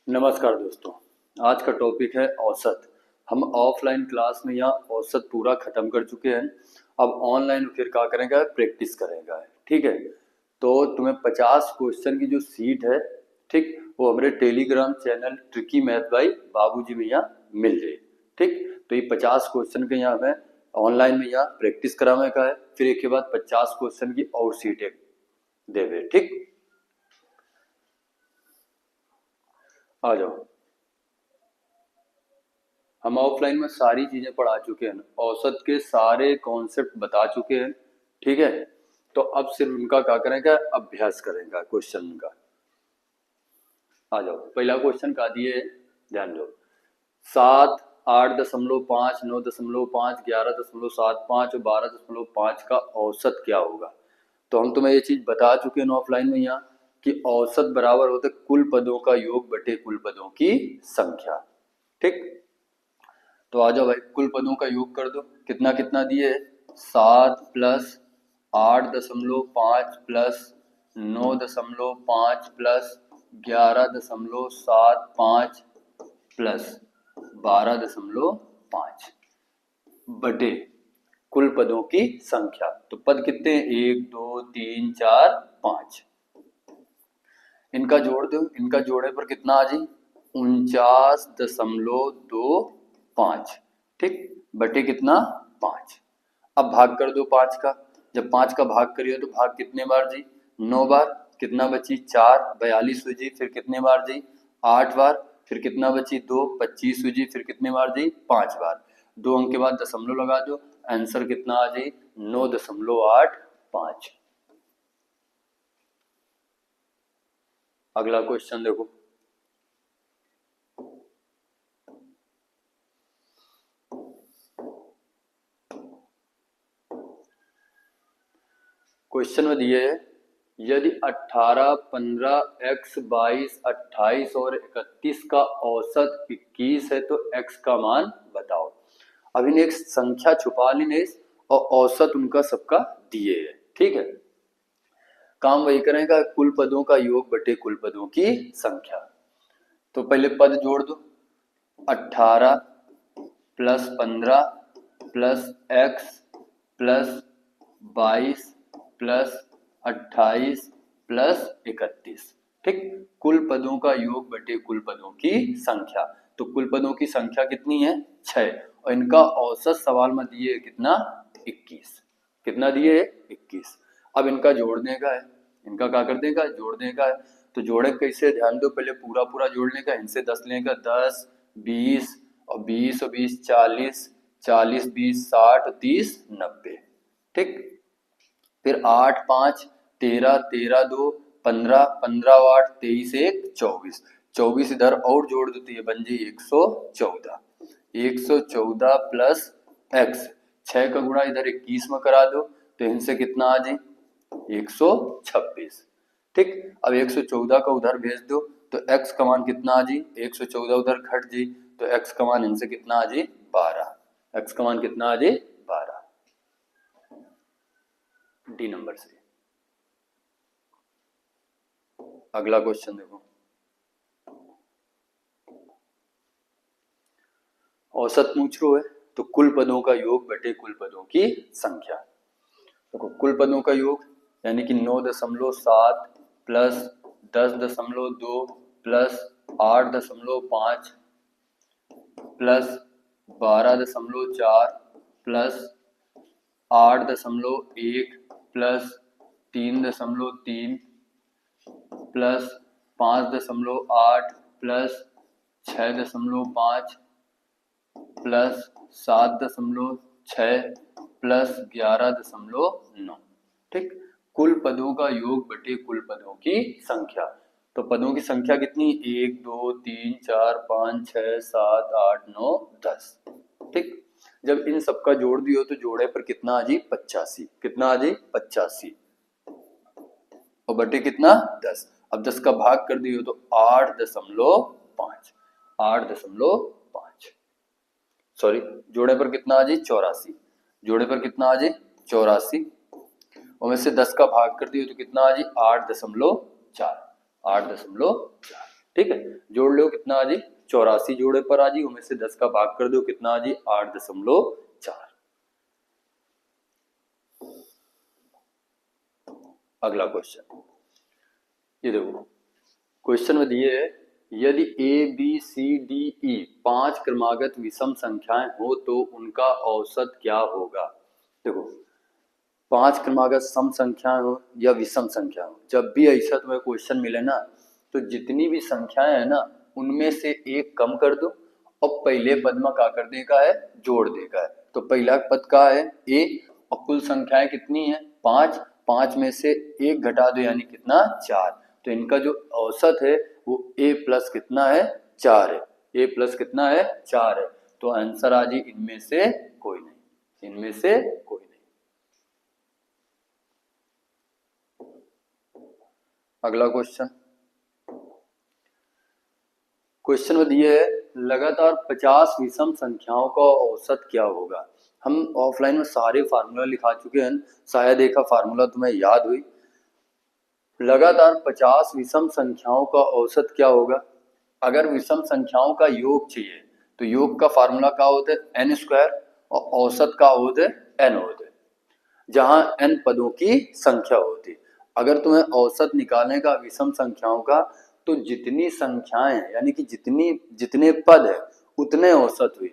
नमस्कार दोस्तों। आज का टॉपिक है औसत। हम ऑफलाइन क्लास में यहाँ औसत पूरा खत्म कर चुके हैं। अब ऑनलाइन फिर क्या करेंगे, प्रैक्टिस करेंगे। ठीक है, तो तुम्हें 50 क्वेश्चन की जो सीट है, ठीक, वो हमारे Telegram channel tricky math by बाबूजी में यहाँ मिल जाए। ठीक, तो ये 50 क्वेश्चन के यहाँ हमें ऑनलाइन में यहाँ प्रैक्टिस कराने का है। फिर एक के बाद 50 क्वेश्चन की और सीटें देवे। ठीक, आ जाओ। हम ऑफलाइन में सारी चीजें पढ़ा चुके हैं, औसत के सारे कॉन्सेप्ट बता चुके हैं। ठीक है, तो अब सिर्फ उनका क्या करेंगे, अभ्यास करेंगे क्वेश्चन का। आ जाओ, पहला क्वेश्चन का दिए, ध्यान दो। 7, 8.5, 9.5, 11.75 और 12.5 का औसत क्या होगा। तो हम तुम्हें ये चीज बता चुके हैं ऑफलाइन में यहाँ कि औसत बराबर होते कुल पदों का योग बटे कुल पदों की संख्या। ठीक, तो आ जाओ भाई, कुल पदों का योग कर दो। कितना कितना दिए, 7 प्लस 8.5 प्लस 9.5 प्लस 11.75 प्लस 12.5 बटे कुल पदों की संख्या। तो पद कितने हैं, 1 2 3 4 5। इनका जोड़ दो, इनका जोड़े पर कितना आ जाए, 49.25। ठीक, बटे कितना, 5। अब भाग कर दो 5 का। जब 5 का भाग करिए तो भाग कितने बार जी, 9 बार। कितना बची, 4, 42 हुई जी। फिर कितने बार जी, 8 बार। फिर कितना बची, 2, 25 हुई जी। फिर कितने बार जी, 5 बार। 2 अंक के बाद दशमलव लगा दो, आंसर कितना आ जाए, 9.85। अगला क्वेश्चन देखो। क्वेश्चन में दिए, यदि 18, 15, x, 22, 28 और 31 का औसत 21 है तो x का मान बताओ। अब इन्हें एक संख्या छुपा ली और औसत उनका सबका दिए है। ठीक है, काम वही करेगा, कुल पदों का योग बटे कुल पदों की संख्या। तो पहले पद जोड़ दो, 18 plus 15 plus x plus 22 plus 28 plus 31। ठीक, कुल पदों का योग बटे कुल पदों की संख्या। तो कुल पदों की संख्या कितनी है, 6, और इनका औसत सवाल में दिए कितना, 21। कितना दिए, 21। अब इनका जोड़ने का है, इनका क्या कर देगा, जोड़ने का है। तो जोड़े कैसे, ध्यान दो, पहले पूरा पूरा जोड़ने का, इनसे 10 लेगा, 10, 20 और 20 और 20 40, 40 20 60 और 30 90। ठीक, फिर 8 5 13, 13 2 15, 15 8 23 1 24, 24 इधर और जोड़ दो तो ये बन जाए 114। 114 प्लस x, 6 का गुणा इधर 21 में करा दो तो इनसे कितना आ जाए, 126। ठीक, अब 114 का उधर भेज दो तो x का मान कितना आ जाए, 114 उधर घट जाए तो x का मान इनसे कितना आ जाए, 12। x का मान कितना आ जाए, 12। डी नंबर से। अगला क्वेश्चन देखो। औसत पूछ रो है तो कुल पदों का योग बटे कुल पदों की संख्या। देखो, कुल पदों का योग यानी कि 9.7 plus 10.2 plus 8.5 plus 12.4 plus 8.1 plus 3.3 plus 5.8 plus 6.5 plus 7.6 plus 11.9। ठीक, कुल पदों का योग बटे कुल पदों की संख्या। तो पदों की संख्या कितनी, 1 2 3 4 5 6 7 8 9 10। ठीक, जब इन सबका जोड़ दियो तो जोड़े पर कितना आ जाए, 85। कितना आ जाए, 85 और बटे कितना, 10। अब 10 का भाग कर दियो तो 8.5, 8.5। सॉरी, जोड़े पर कितना आ जाए, 84। जोड़े पर कितना आ जाए, 84 और में से 10 का भाग कर दिए तो कितना आ जाए, 8.4, 8.4। ठीक है, जोड़ लो कितना आ जी 84 जोड़े पर आ जी, उनमें से 10 का भाग कर दो कितना आ जी 8.4। अगला क्वेश्चन, ये देखो क्वेश्चन में दिए है यदि A B C D E 5 क्रमागत विषम संख्याएं हो तो उनका औसत क्या होगा। देखो 5 क्रमागत सम संख्याएं हो या विषम संख्या हो, जब भी ऐसा तुम्हें क्वेश्चन मिले ना तो जितनी भी संख्याएं है ना उनमें से एक कम कर दो और पहले पद में क्या कर देगा है जोड़ देगा है। तो पहला पद का है ए और कुल संख्याएं कितनी है 5, 5 में से एक घटा दो यानी कितना 4, तो इनका जो औसत है वो a प्लस कितना है 4 है, a प्लस कितना है 4 है। तो आंसर आ जी इनमें से कोई नहीं, इनमें से कोई नहीं। अगला क्वेश्चन, क्वेश्चन में दिए है लगातार 50 विषम संख्याओं का औसत क्या होगा। हम ऑफलाइन में सारे फार्मूला लिखा चुके हैं, शायद एक फार्मूला तुम्हें याद हुई। लगातार 50 विषम संख्याओं का औसत क्या होगा। अगर विषम संख्याओं का योग चाहिए तो योग का फार्मूला क्या होता है n स्क्वायर और औसत का होता है n होता है, जहां n पदों की संख्या होती है। अगर तुम्हें औसत निकालने का विषम संख्याओं का तो जितनी संख्याएं यानी कि जितने पद है उतने औसत हुए,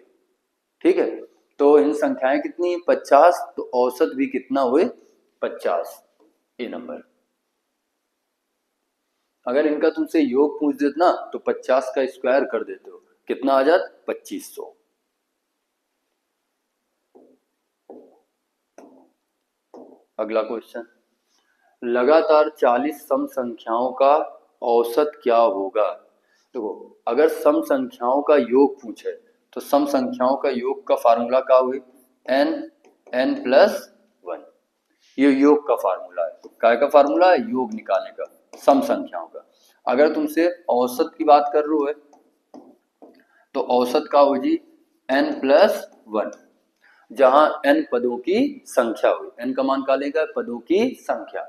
ठीक है। तो इन संख्याएं कितनी 50, तो औसत भी कितना हुए 50, ए नंबर। अगर इनका तुमसे योग पूछ देते ना तो 50 का स्क्वायर कर देते हो कितना आ जात 2500। अगला क्वेश्चन, लगातार 40 सम संख्याओं का औसत क्या होगा। देखो अगर सम संख्याओं का योग पूछे तो सम संख्याओं का योग का फार्मूला क्या हुई n प्लस 1, ये योग का फार्मूला है। काय का फार्मूला है योग निकालने का सम संख्याओं का। अगर तुमसे औसत की बात कर रहे हो तो औसत का हो जी n प्लस 1, जहां n पदों की संख्या हुई, n का मान निकालेगा पदों की संख्या।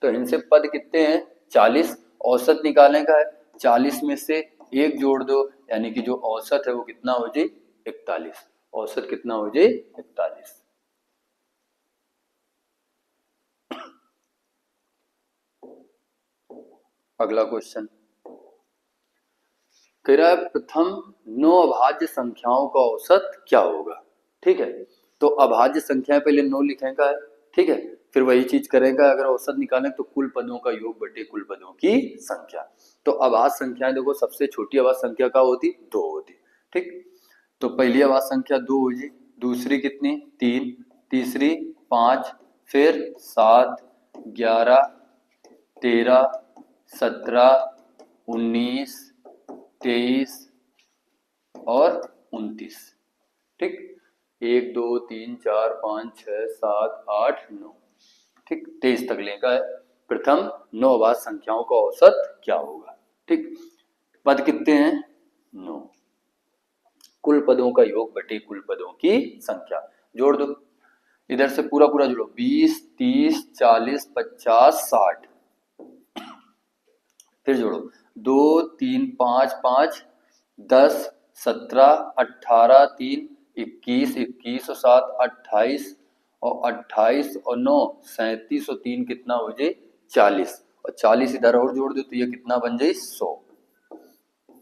तो इनसे पद कितने हैं 40, औसत निकालने का है 40 में से एक जोड़ दो यानी कि जो औसत है वो कितना हो जी 41, औसत कितना हो जी 41। अगला क्वेश्चन कह रहा है प्रथम 9 अभाज्य संख्याओं का औसत क्या होगा। ठीक है, तो अभाज्य संख्याएं पहले 9 लिखेगा है, ठीक है, फिर वही चीज करेगा। अगर औसत निकालें तो कुल पदों का योग बटे कुल पदों की संख्या। तो अभाज्य संख्याएं देखो सबसे छोटी अभाज्य संख्या क्या होती 2 होती, ठीक। तो पहली अभाज्य संख्या 2 हो जी, दूसरी कितनी 3, तीसरी 5, फिर 7, 11, 13, 17, 19, 23 और 29, ठीक। 1 2 3 4 5 6 7 8 9, ठीक 23 तक लेगा है। प्रथम 9 अभाज्य संख्याओं का औसत क्या होगा, ठीक। पद कितने हैं 9, कुल पदों का योग बटे कुल पदों की संख्या। जोड़ दो इधर से पूरा पूरा जोड़ो 20 30 40 50 60, फिर जोड़ो 2 3 5 5 10 17 18 3 21 21 और 7 28 और 28 और 9 37 और 3 कितना हो जाए 40, और 40 इधर और जोड़ दो तो ये कितना बन जाए 100।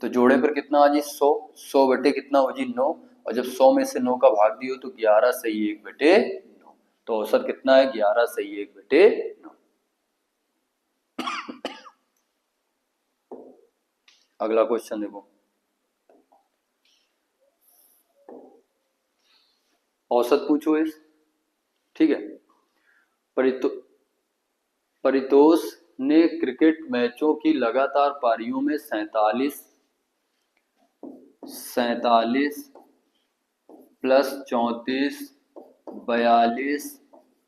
तो जोड़े पर कितना आ जाए 100, 100 बटे कितना हो जाए 9, और जब 100 में से 9 का भाग दियो तो 11 सही 1 बटे 9, तो औसत कितना है 11 सही 1 बटे 9। अगला क्वेश्चन देखो, औसत पूछो इस, ठीक है। परितोष ने क्रिकेट मैचों की लगातार पारियों में 47 प्लस 34 42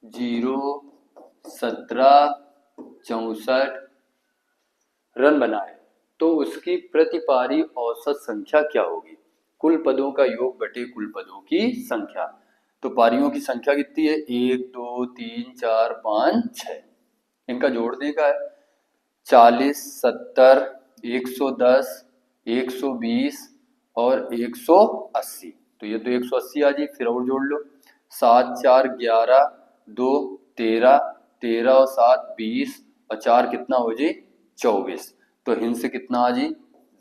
0 17 64 रन बनाए, तो उसकी प्रति पारी औसत संख्या क्या होगी। कुल पदों का योग बटे कुल पदों की संख्या। तो पारियों की संख्या कितनी है 1 2 3 4 5 6, इनका जोड़ देगा है 40 70 110 120 और 180, तो ये तो 180 आ जाए। फिर और जोड़ लो, 7 4 11, 2 13, 13 और 7 20 और 4 कितना हो जाए 24। तो हिंद से कितना आ जाए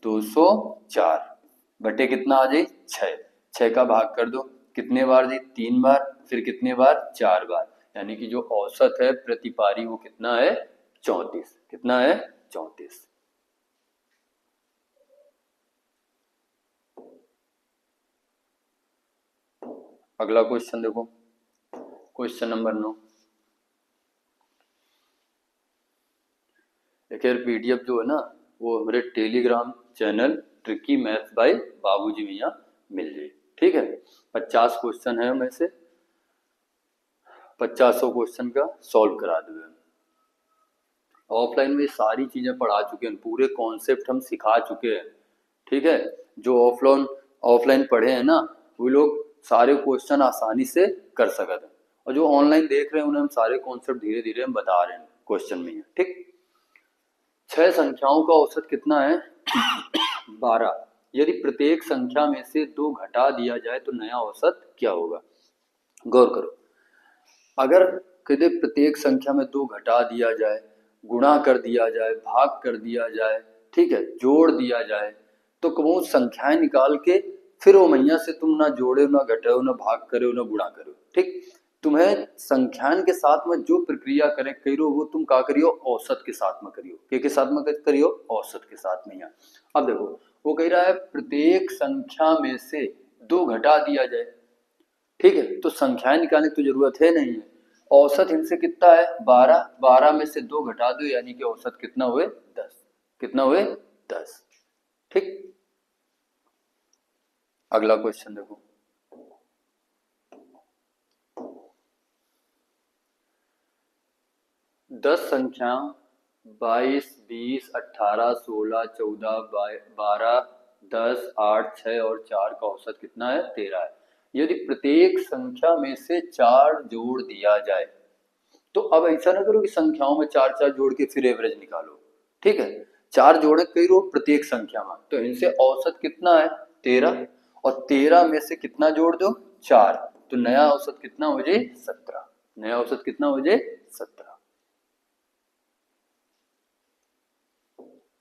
204 बटे कितना आ जाए 6। 6 का भाग कर दो, कितने बार जी 3 बार, फिर कितने बार 4 बार, यानी कि जो औसत है प्रति पारी वो कितना है 34। कितना है 34। अगला क्वेश्चन देखो, क्वेश्चन नंबर 9। देखिए पीडीएफ जो है ना वो हमारे Telegram channel tricky maths by बाबूजी में यहाँ मिल जाए, ठीक है। 50 क्वेश्चन है, में से 50 क्वेश्चन का सॉल्व करा देंगे। ऑफलाइन में सारी चीजें पढ़ा चुके हैं, पूरे कॉन्सेप्ट हम सिखा चुके हैं, ठीक है। जो ऑफलाइन पढ़े हैं ना वो लोग सारे क्वेश्चन आसानी से कर सकते हैं, और जो ऑनलाइन देख रहे हैं उन्हें हम सारे कॉन्सेप्ट धीरे धीरे हम बता रहे हैं क्वेश्चन में, ठीक। 6 संख्याओं का औसत कितना है 12। यदि प्रत्येक संख्या में से 2 घटा दिया जाए तो नया औसत क्या होगा। गौर करो, अगर कदे प्रत्येक संख्या में 2 घटा दिया जाए, गुणा कर दिया जाए, भाग कर दिया जाए, ठीक है, जोड़ दिया जाए, तो कबू संख्याएं निकाल के फिर वो मैया से तुम ना जोड़े ना घटाओ ना भाग करे ना गुणा करो, ठीक। तुम्हें संख्यान के साथ में जो प्रक्रिया करे करो वो तुम का करियो औसत के साथ में करियो, के साथ में करियो औसत के साथ में। यहाँ अब देखो वो कह रहा है प्रत्येक संख्या में से 2 घटा दिया जाए, ठीक है, तो संख्याएं निकालने की तो जरूरत है नहीं है। औसत इनसे कितना है 12, 12 में से 2 घटा दो यानी कि औसत कितना हुए 10। कितना हुए 10, ठीक। अगला क्वेश्चन देखो, दस संख्या 22, 20, 18, 16, 14, 12, 10, 8, 6 और 4 का औसत कितना है 13 है। यदि प्रत्येक संख्या में से 4 जोड़ दिया जाए, तो अब ऐसा ना करो कि संख्याओं में 4 4 जोड़ के फिर एवरेज निकालो, ठीक है। 4 जोड़े कई रो प्रत्येक संख्या में, तो इनसे औसत कितना है 13, और 13 में से कितना जोड़ दो 4, तो नया औसत कितना हो जाए 17। नया औसत कितना हो जाए 17।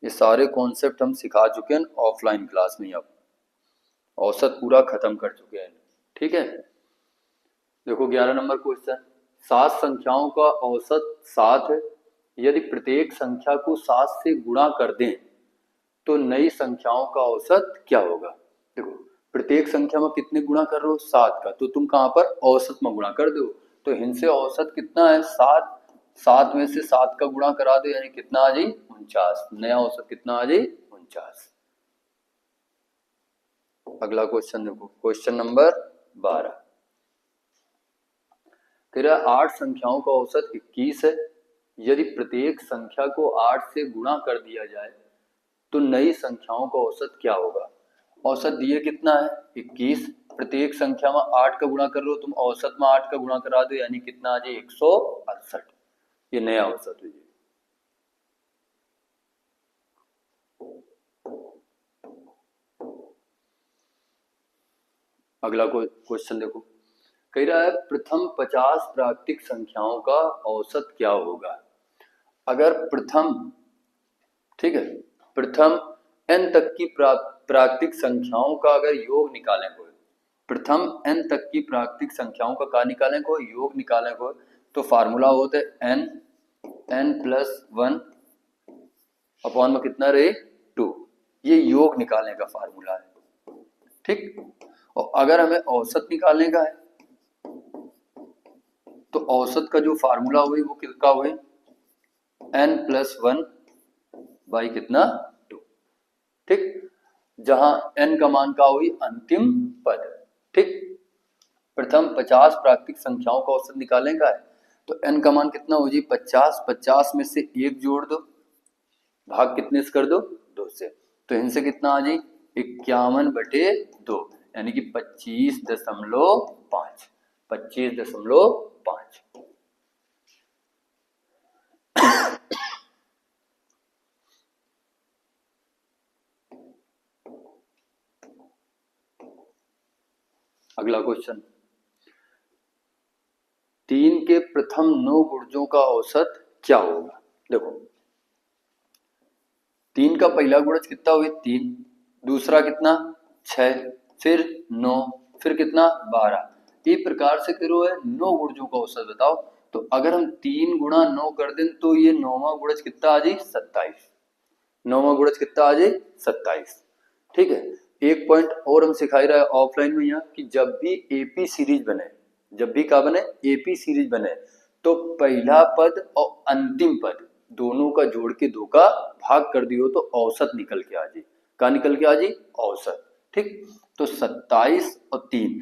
ये सारे कॉन्सेप्ट हम सिखा चुके हैं ऑफलाइन क्लास में, अब औसत पूरा खत्म कर चुके हैं, ठीक है। देखो 11 नंबर क्वेश्चन, 7 संख्याओं का औसत 7 है। यदि प्रत्येक संख्या को 7 से गुणा कर दें तो नई संख्याओं का औसत क्या होगा। देखो प्रत्येक संख्या में कितने गुणा कर रहे हो 7 का, तो तुम कहां पर औसत में गुणा कर दो, तो इनसे औसत कितना है 7, 7 में से 7 का गुणा करा दो यानी कितना आ जाए 49। नया औसत कितना आ जाए 49। अगला क्वेश्चन देखो, क्वेश्चन नंबर 12। तेरा 8 संख्याओं का औसत 21 है। यदि प्रत्येक संख्या को 8 से गुणा कर दिया जाए तो नई संख्याओं का औसत क्या होगा। औसत दिए कितना है 21, प्रत्येक संख्या में 8 का गुणा कर रहे हो तुम, औसत में 8 का गुणा करा दो यानी कितना आ जाए 168। ये नया औसत है। अगला क्वेश्चन देखो, कह रहा है प्रथम 50 प्राकृतिक संख्याओं का औसत क्या होगा। अगर प्रथम, ठीक है, प्रथम n तक की प्राकृतिक संख्याओं का अगर योग निकालें कोई, प्रथम n तक की प्राकृतिक संख्याओं का निकालें कोई, योग निकालें कोई, तो फार्मूला होता है n प्लस 1 अपॉन में कितना रहे 2। ये योग निकालने का फार्मूला है, ठीक। और अगर हमें औसत निकालने का है तो औसत का जो फार्मूला हुई वो किसका हुई n प्लस 1 बाई कितना 2, ठीक। जहां n का मान का हुई अंतिम पद, ठीक। प्रथम 50 प्राकृतिक संख्याओं का औसत निकालने का है तो n का मान कितना हो जी 50, 50 में से 1 जोड़ दो, भाग कितने से कर दो 2 से, तो इनसे कितना आ जाए 51/2 यानी कि 25.5। 25.5। अगला क्वेश्चन, 3 के प्रथम 9 गुणजों का औसत क्या होगा। देखो 3 का पहला गुणज कितना हुआ 3, दूसरा कितना 6, फिर 9, फिर कितना 12। इस प्रकार से करो है 9 गुणजों का औसत बताओ। तो अगर हम 3 गुणा 9 कर दें तो ये 9वां गुणज कितना आ जाए 27। 9वां गुणज कितना आ जाए 27। ठीक है, एक पॉइंट और हम सिखाई रहा है ऑफलाइन में यहाँ कि जब भी एपी सीरीज बने, जब भी क्या बने एपी सीरीज बने, तो पहला पद और अंतिम पद दोनों का जोड़ के 2 का भाग कर दियो तो औसत निकल के आ जाए। क्या निकल के आ जाए औसत। ठीक, तो 27 और 3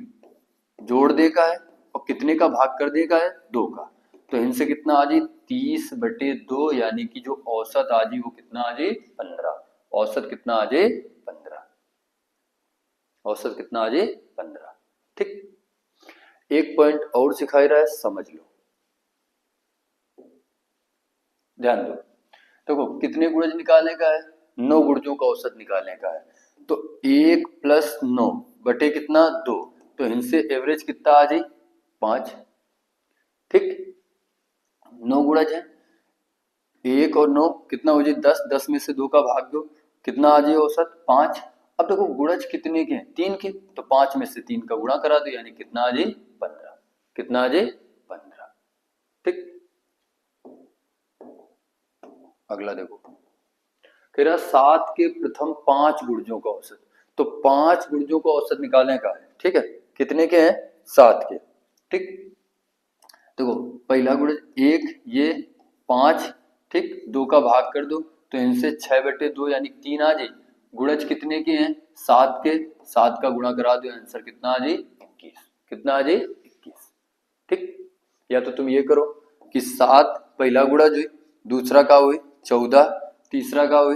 जोड़ देगा है और कितने का भाग कर देगा है 2 का, तो इनसे कितना आ जाए 30/2, यानी कि जो औसत आ जाए वो कितना आ जाए 15। औसत कितना आ जाए 15। औसत कितना आ जाए 15। ठीक, एक पॉइंट और सिखाई रहा है समझ लो, ध्यान दो। देखो कितने गुणज निकालने का है 9 गुणजों का औसत निकालने का है, तो 1 + 9 बटे कितना 2, तो इनसे एवरेज कितना आ जाए 5। ठीक, 9 गुणज है, 1 और 9 कितना हो जाए 10, 10 में से 2 का भाग दो कितना आ जाए औसत 5। अब देखो गुणज कितने के हैं 3 के, तो 5 में से 3 का गुणा करा दो यानी कितना आ जाए 15। कितना आ जाए 15। ठीक, अगला देखो कह रहा 7 के प्रथम 5 गुणजों का औसत, तो 5 गुणजों का औसत निकालने का है। ठीक है, कितने के हैं 7 के। ठीक, देखो पहला गुणज 1, ये 5, ठीक 2 का भाग कर दो तो इनसे 6/2 यानी 3 आ जाए। गुणज कितने के हैं 7 के, 7 का गुणा करा दो आंसर कितना आ जाए 21। कितना आ जाए 21। ठीक, या तो तुम ये करो कि 7 पहला गुणज हुई, दूसरा का हुई 14, तीसरा का हुई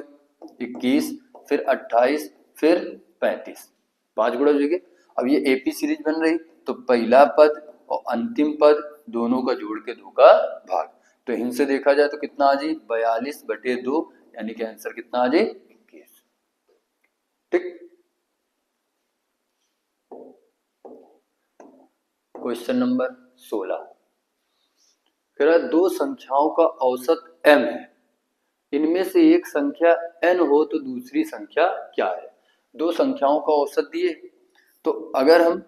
21, फिर 28, फिर 35, 5 गुणज हुए। अब ये एपी सीरीज बन रही तो पहला पद और अंतिम पद दोनों का जोड़ के 2 का भाग, तो इनसे देखा जाए तो कितना आ जाए 42/2, यानी कि आंसर कितना आ जाए 21। ठीक, क्वेश्चन नंबर 16 कह रहा है 2 संख्याओं का औसत m है, इनमें से एक संख्या n हो तो दूसरी संख्या क्या है। 2 संख्याओं का औसत दिए, तो अगर हम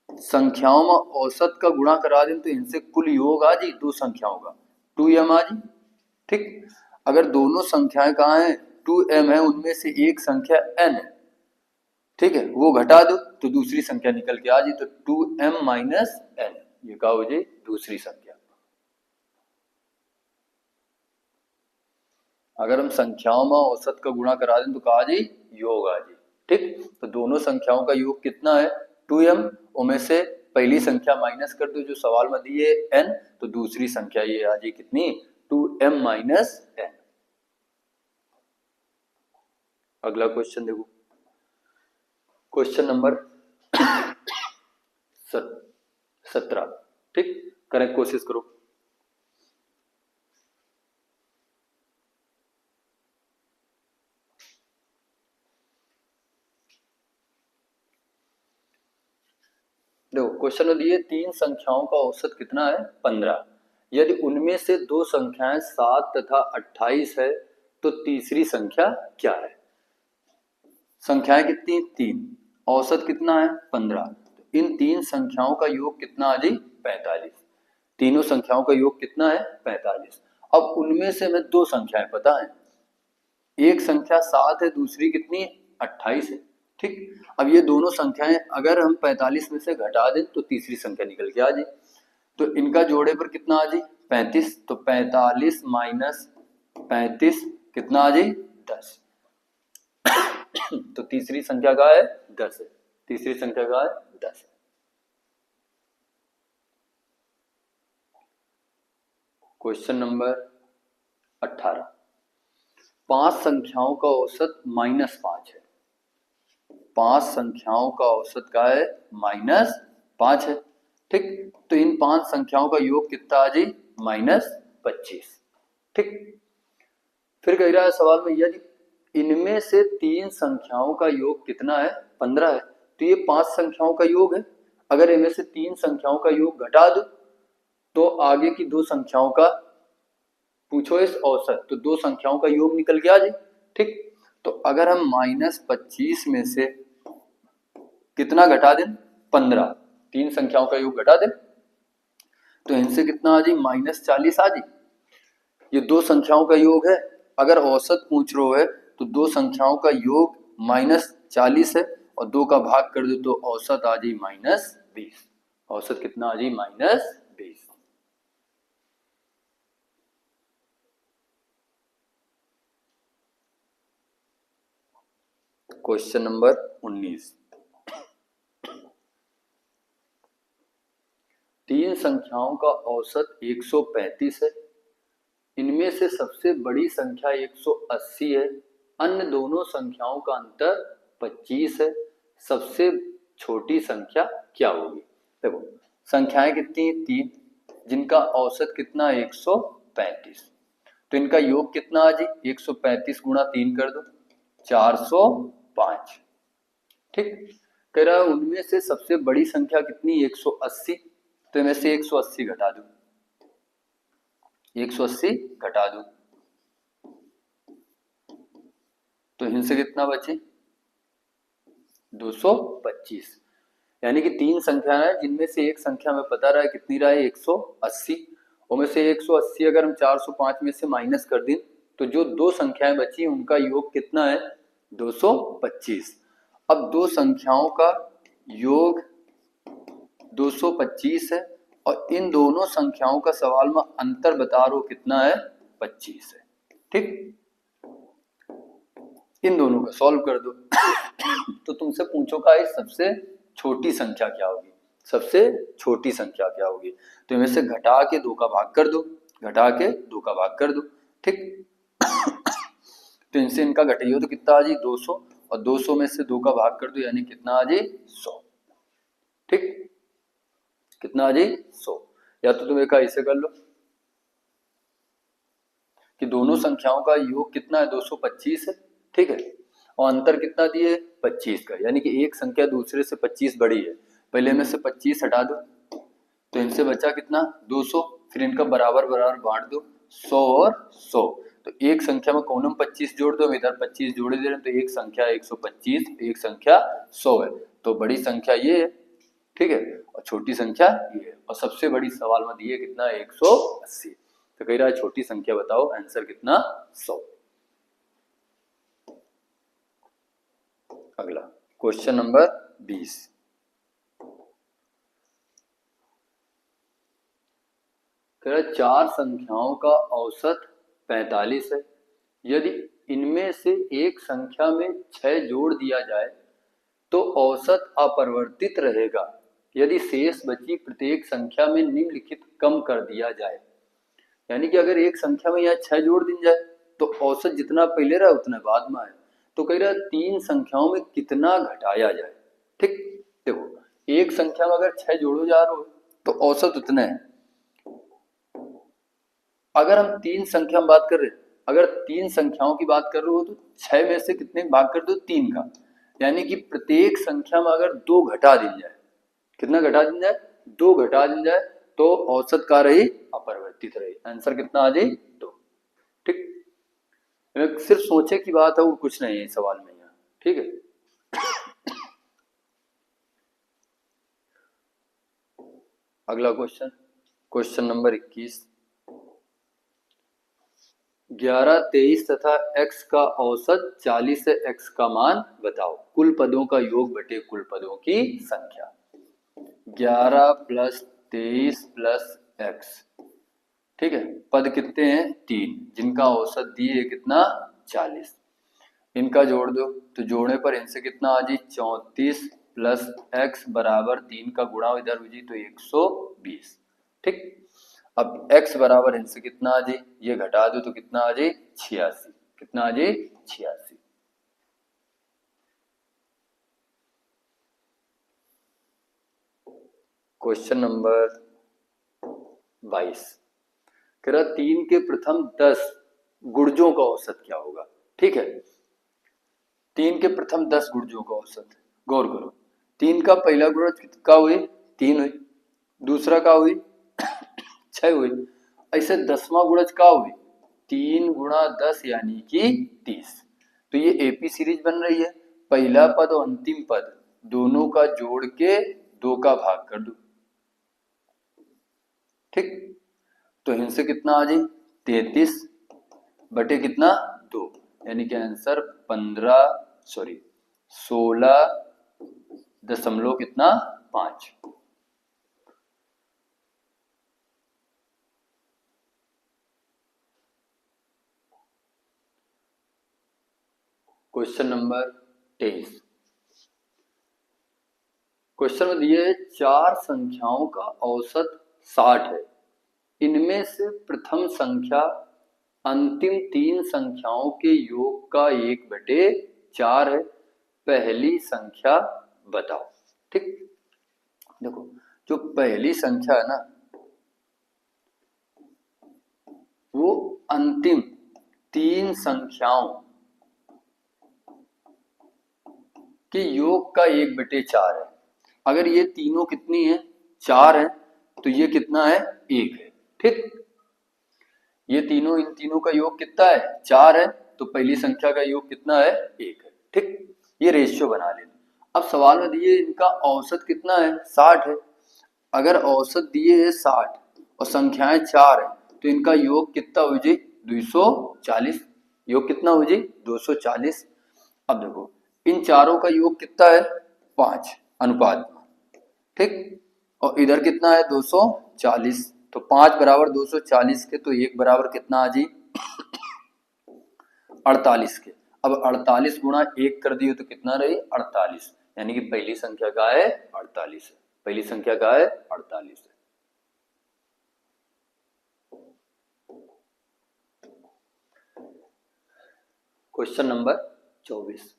संख्याओं में औसत का गुणा करा दें तो इनसे कुल योग आ जाए 2 संख्याओं का 2m आ जाए। ठीक, अगर दोनों संख्याएं कहाँ हैं 2m है, उनमें से एक संख्या n है, ठीक है, वो घटा दो तो दूसरी संख्या निकल के आ जाए, तो 2m - n ये क्या हो जाए दूसरी संख्या। अगर हम संख्याओं में औसत का गुणा करा दें तो कहा आ जाए योग आ जाए। ठीक, तो दोनों संख्याओं का योग कितना है 2m, उनमें से पहली संख्या माइनस कर दो जो सवाल में दी है n, तो दूसरी संख्या ये आ जाए कितनी 2m - n। अगला क्वेश्चन देखो, क्वेश्चन नंबर 17। ठीक, करेक्ट कोशिश करो। देखो क्वेश्चन में दिए 3 संख्याओं का औसत कितना है 15, यदि उनमें से 2 संख्याएं 7 तथा 28 है तो तीसरी संख्या क्या है। संख्याएं कितनी 3, औसत कितना है 15, तो इन 3 संख्याओं का योग कितना आ जाए 45। तीनों संख्याओं का योग कितना है 45। अब उनमें से हमें 2 संख्याएं पता है, एक संख्या 7 है, दूसरी कितनी 28 है। ठीक, अब ये दोनों संख्याएं अगर हम 45 में से घटा दें तो तीसरी संख्या निकल के आ जाए, तो इनका जोड़े पर कितना आ जाए 35, तो 45 - 35 कितना आ जाए 10। तो तीसरी संख्या का है 10 है, तीसरी संख्या का है 10 है। क्वेश्चन नंबर 18, 5 संख्याओं का औसत -5 है। 5 संख्याओं का औसत का है -5 है। ठीक, तो इन 5 संख्याओं का योग कितना आ जाए -25। ठीक, फिर कह रहा है सवाल में यदि इनमें से 3 संख्याओं का योग कितना है 15 है, तो ये 5 संख्याओं का योग है। अगर इनमें से 3 संख्याओं का योग घटा दो तो आगे की 2 संख्याओं का पूछो इस औसत, तो 2 संख्याओं का योग निकल गया जी। ठीक, तो अगर हम -25 में से कितना घटा दें, 15, 3 संख्याओं का योग घटा दें तो इनसे कितना आ जाए, -40 आ जाए। ये 2 संख्याओं का योग है, अगर औसत पूछ रहे हो है तो 2 संख्याओं का योग -40 है और 2 का भाग कर दो तो औसत आ जाए -20। औसत कितना आ जाए, -20। क्वेश्चन नंबर 19, 3 संख्याओं का औसत 135 है। इनमें से सबसे बड़ी संख्या 180 है। अन्य दोनों संख्याओं का अंतर 25 है। सबसे छोटी संख्या क्या होगी? देखो संख्याएं कितनी है, 3, जिनका औसत कितना, 135। तो इनका योग कितना आ जाए, 135 गुणा 3 कर दो, 405। ठीक, कह रहा है उनमें से सबसे बड़ी संख्या कितनी, 180। तो इनमें से 180 घटा दो, 180 घटा दो तो इनसे कितना बचे, 225। यानी कि 3 संख्या है जिनमें से एक संख्या में पता रहा है कितनी रहा है, 180। उनमें से 180 अगर हम 405 में से माइनस कर दें तो जो 2 संख्याएं बची उनका योग कितना है, 225। अब 2 संख्याओं का योग 225 है और इन दोनों संख्याओं का सवाल में अंतर बता रहा हो कितना है, 25 है। ठीक, इन दोनों का सॉल्व कर दो तो तुमसे पूछो का सबसे छोटी संख्या क्या होगी, सबसे छोटी संख्या क्या होगी। तो इनमें से घटा के 2 का भाग कर दो, घटा के 2 का भाग कर दो। ठीक तो इनसे इनका घटाइए तो कितना आ जाए, 200 और 200 में से 2 का भाग कर दो यानी कितना आ जाए, 100। ठीक, कितना आ जाए, 100। या तो तुम एक ऐसे कर लो कि दोनों संख्याओं का योग कितना है, 225 है। ठीक है, और अंतर कितना दिए, 25 का, यानी कि एक संख्या दूसरे से 25 बड़ी है। पहले में से 25 हटा दो तो इनसे बचा कितना, 200। फिर इनका बराबर बराबर बांट दो, 100 और 100। तो एक संख्या में कौन 25 जोड़ दो, इधर 25 जोड़े दे रहे हैं तो एक संख्या 125, एक संख्या 100 है। तो बड़ी संख्या ये है, ठीक है, और छोटी संख्या ये है। और सबसे बड़ी सवाल में दिए कितना, 180। तो कह रहा है छोटी संख्या बताओ, आंसर कितना, 100। अगला क्वेश्चन नंबर 20, कह रहा 4 संख्याओं का औसत 45 है। यदि इनमें से एक संख्या में 6 जोड़ दिया जाए तो औसत अपरिवर्तित रहेगा। यदि शेष बची प्रत्येक संख्या में निम्नलिखित कम कर दिया जाए। यानी कि अगर एक संख्या में यहाँ 6 जोड़ दी जाए तो औसत जितना पहले रहा उतना बाद में आए। तो कह रहा 3 संख्याओं में कितना घटाया जाए। ठीक, देखो एक संख्या में अगर 6 जोड़ो जा रहे हो तो औसत उतना है। अगर हम 3 संख्या में बात कर रहे हैं, अगर 3 संख्याओं की बात कर रहे हो तो 6 में से कितने भाग कर दो, 3 का। यानी कि प्रत्येक संख्या में अगर 2 घटा दी जाए, कितना घटा दी जाए, 2 घटा दी जाए तो औसत का रही, अपरिवर्तित रही। आंसर कितना आ जाए, 2। ठीक, सिर्फ सोचे की बात है और कुछ नहीं है सवाल में यहाँ। ठीक है, अगला क्वेश्चन, क्वेश्चन नंबर 21, 11, 23 तथा x का औसत 40 है, x का मान बताओ। कुल पदों का योग बटे कुल पदों की संख्या। 11 + 23 + x, ठीक है, पद कितने हैं, 3, जिनका औसत दिए कितना, 40। इनका जोड़ दो तो जोड़ने पर इनसे कितना आ जाए, 34 + x बराबर 3 का गुणा इधर हो जाए तो 120। ठीक, अब x बराबर इनसे कितना आ जाए, ये घटा दो तो कितना आ जाए, 86। कितना आ जाए, 86। क्वेश्चन नंबर 22, कह रहा 3 के प्रथम 10 गुणजों का औसत क्या होगा। ठीक है, 3 के प्रथम 10 गुणजों का औसत, गौर करो 3 का पहला गुणज का हुई 3 हुई, दूसरा का हुई 6 हुई, ऐसे 10वां गुणज का हुई 3 गुणा 10 यानी कि 30। तो ये एपी सीरीज बन रही है, पहला पद और अंतिम पद दोनों का जोड़ के 2 का भाग कर दो, ठीक। तो इनसे कितना आ जाए 33 बटे कितना 2, यानी कि आंसर 16 कितना 5। Question number 23। क्वेश्चन में दिए 4 संख्याओं का औसत 60 है, इनमें से प्रथम संख्या अंतिम 3 संख्याओं के योग का 1/4 है, पहली संख्या बताओ, ठीक। देखो जो पहली संख्या है ना वो अंतिम 3 संख्याओं के योग का 1/4 है। अगर ये तीनों कितनी है 4 है तो ये कितना है 1 है, ठीक। ये तीनों इन तीनों का योग कितना है 4 है, तो पहली संख्या का योग कितना है 1 है, ठीक। ये रेशियो बना लेना। अब सवाल में दिए इनका औसत कितना है 60 है, अगर औसत दिए है 60 और संख्याएं 4 है तो इनका योग कितना हो जाए 240, योग कितना हो जाए 240। अब देखो इन चारों का योग कितना है 5 अनुपात में, ठीक। और इधर कितना है 240, तो 5 बराबर 240 के, तो 1 बराबर कितना आ जी 48 के। अब 48 गुणा 1 कर दिए तो कितना रही 48, यानी कि पहली संख्या का है 48 है, पहली संख्या का है 48 है। Question number 24।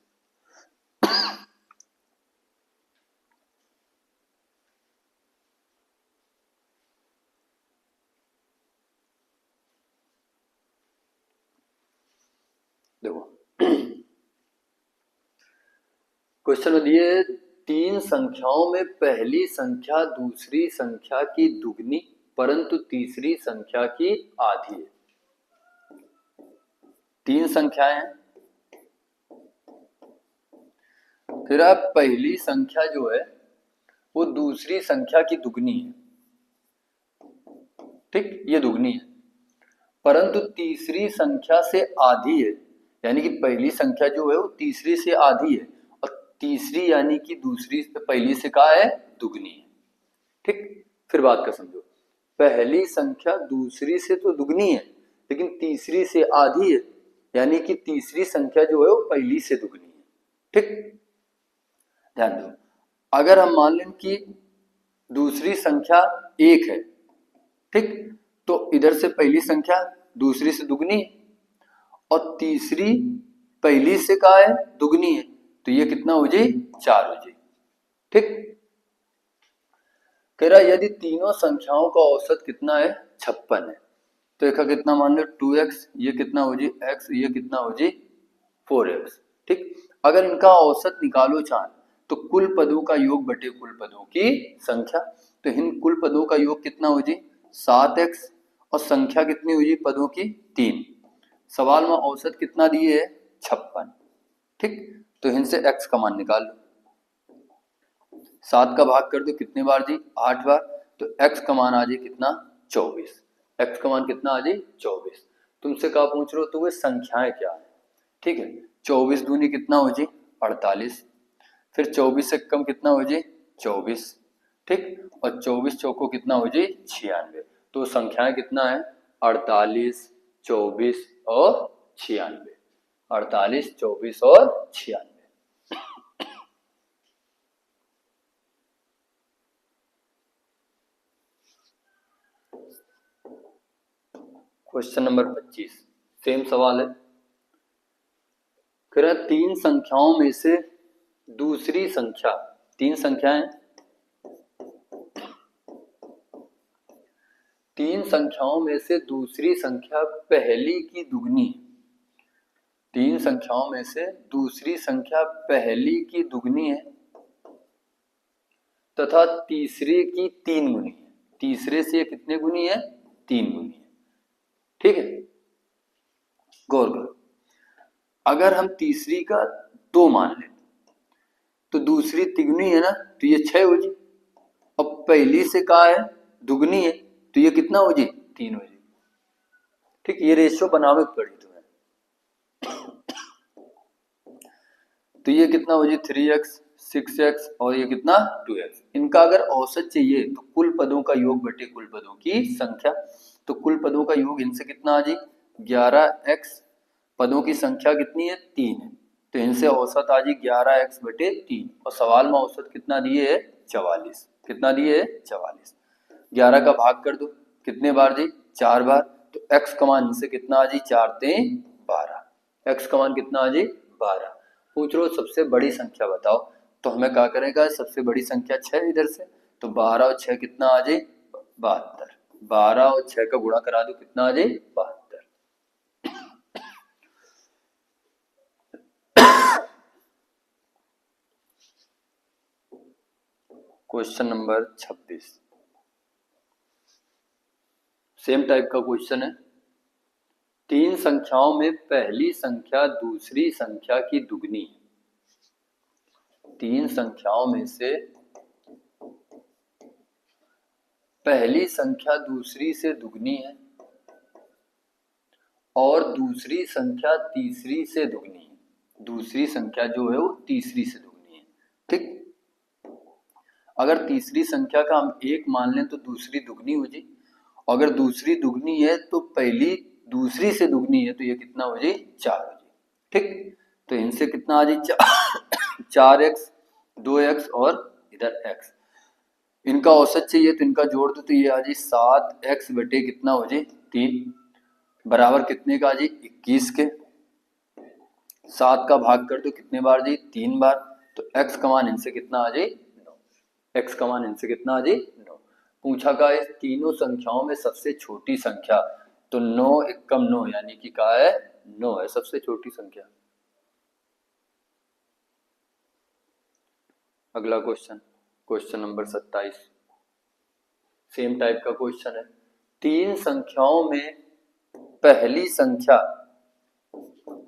देखो क्वेश्चन में दिए 3 संख्याओं में पहली संख्या दूसरी संख्या की दुगनी परंतु तीसरी संख्या की आधी है। 3 संख्याएं हैं, फिर आप पहली संख्या जो है वो दूसरी संख्या की दुगनी है, ठीक, ये दुगनी है, परंतु तीसरी संख्या से आधी है, यानी कि पहली संख्या जो है वो तीसरी से आधी है और तीसरी यानी कि दूसरी पहली से का है दुगनी है, ठीक। फिर बात का समझो, पहली संख्या दूसरी से तो दुगनी है लेकिन तीसरी से आधी है, यानी कि तीसरी संख्या जो है वो पहली से दुगनी है, ठीक। ध्यान दो, अगर हम मान लें कि दूसरी संख्या 1 है, ठीक, तो इधर से पहली संख्या दूसरी से दुगनी और तीसरी पहली से का है दुगनी है, तो ये कितना हो जाए 4 हो जाए, ठीक। कह रहा यदि तीनों संख्याओं का औसत कितना है 56 है, तो एक कितना मान लो 2x, ये कितना हो जाए x, ये कितना हो जाए 4x, ठीक। अगर इनका औसत निकालो चाहे तो कुल पदों का योग बटे कुल पदों की संख्या, तो इन कुल पदों का योग कितना हो जाए 7x और संख्या कितनी हो जाए पदों की 3। सवाल में औसत कितना दिए है 56, ठीक। तो इनसे x का मान निकाल लो, 7 का भाग कर दो कितने बार जी 8 बार, तो x का मान आ जाए कितना 24, x का मान कितना आ जाए 24। तुमसे क्या पूछ रहे हो तो वे संख्याएं क्या है, ठीक है। 24 दूनी कितना हो जाए 48, फिर 24 से कम कितना हो जाए 24, ठीक, और 24 चौको कितना हो जाए 96, तो संख्याएं कितना है 48, 24 और 96, 48, 24 और 96। क्वेश्चन नंबर 25 सेम सवाल है, कह रहा 3 संख्याओं में से दूसरी संख्या, 3 संख्याएं, 3 संख्याओं में से दूसरी संख्या पहली की दुगनी, 3 संख्याओं में से दूसरी संख्या पहली की दुगनी है तथा तीसरे की 3 गुनी है। तीसरे से ये कितने गुनी है? 3 गुनी है। ठीक है, गौर करो, अगर हम तीसरी का 2 मान लें तो दूसरी तिगुनी है ना, तो ये 6 हो जी। अब पहली से कहा है दुगनी है, तो ये कितना हो जी? 3 हो जी। ठीक, ये रेशियो बनावे पड़ी तुम्हें। तो ये कितना हो जी? 3x 6x और ये कितना? 2x। इनका अगर औसत चाहिए तो कुल पदों का योग बटे कुल पदों की संख्या। तो कुल पदों का योग इनसे कितना आ जी? 11x। पदों की संख्या कितनी है? 3 है, तो इनसे औसत आ जी 11x बटे 3। और सवाल में औसत कितना दिए है? 44। कितना दिए है? 44। 11 का भाग कर दो, कितने बार जी? 4 बार। तो x का मान इनसे कितना आ जी? 4 3 12। x का मान कितना आ जी? 12। पूछ लो सबसे बड़ी संख्या बताओ, तो हमें क्या करेगा? सबसे बड़ी संख्या 6 इधर से, तो 12 और 6 कितना आ जाए? 72। 12 और 6 का गुणा करा दो, कितना आ जाए? 72। क्वेश्चन नंबर 26 सेम टाइप का क्वेश्चन है। 3 संख्याओं में पहली संख्या दूसरी संख्या की दुगनी है। 3 संख्याओं में से पहली संख्या दूसरी से दुगनी है और दूसरी संख्या तीसरी से दुगनी है। दूसरी संख्या जो है वो तीसरी से दुगनी है। ठीक, अगर तीसरी संख्या का हम 1 मान लें तो दूसरी दुगनी हो जाए। अगर दूसरी दुगनी है तो पहली दूसरी से दुगनी है, तो ये कितना हो जाए? 4 हो जाए। ठीक, तो इनसे कितना आ जाए? 4x 2x और इधर x। इनका औसत चाहिए तो इनका जोड़ दो, तो ये आ जाए 7x बटे कितना हो जाए? 3 बराबर कितने का आ जाए? 21 के। 7 का भाग कर दो, कितने बार जाए? 3 बार। तो x का मान इनसे कितना आ जाए? 9। x का मान इनसे कितना आ जाए? 9। पूछा का इस तीनों संख्याओं में सबसे छोटी संख्या, तो 9 एकम 9 यानी कि क्या है? 9 है सबसे छोटी संख्या। अगला question, question number 27 same type का क्वेश्चन है। 3 संख्याओं में पहली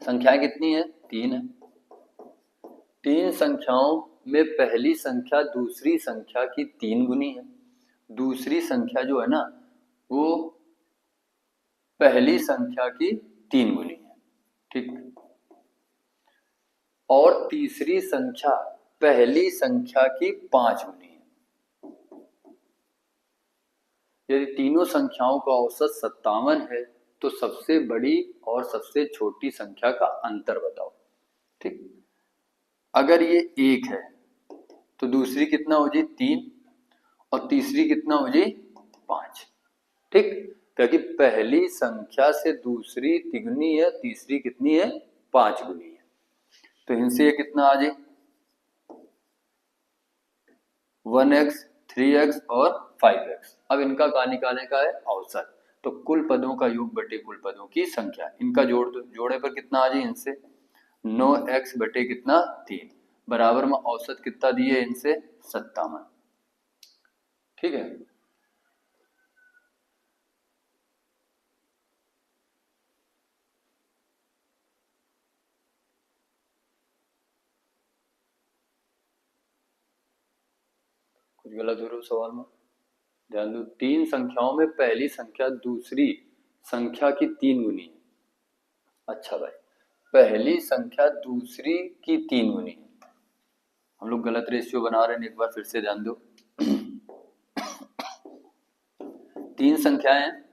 संख्याएं कितनी है? 3 है। 3 संख्याओं में पहली संख्या दूसरी संख्या की 3 गुनी है। दूसरी संख्या जो है ना वो पहली संख्या की 3 गुनी है। ठीक, और तीसरी संख्या पहली संख्या की 5 गुनी है। यदि तीनों संख्याओं का औसत 57 है तो सबसे बड़ी और सबसे छोटी संख्या का अंतर बताओ। ठीक, अगर ये 1 है तो दूसरी कितना हो जाए? 3 और तीसरी कितना हो जाए? 5। ठीक, क्योंकि पहली संख्या से दूसरी तिगुनी है, तीसरी कितनी है? 5 गुनी है। तो इनसे ये कितना आ जाए? 1x 3x और 5x। अब इनका क्या निकालने का है? औसत। तो कुल पदों का योग बटे कुल पदों की संख्या, इनका जोड़ दो, जोड़े पर कितना आ जाए? इनसे 9x बटे कितना? 3 बराबर में औसत कितना दिए? इनसे 57। ठीक है, कुछ गलत हो रहा है सवाल में, ध्यान दो। 3 संख्याओं में पहली संख्या दूसरी संख्या की 3 गुनी है। अच्छा भाई, पहली संख्या दूसरी की 3 गुनी है। हम लोग गलत रेशियो बना रहे हैं, एक बार फिर से ध्यान दो। 3 संख्याएं हैं,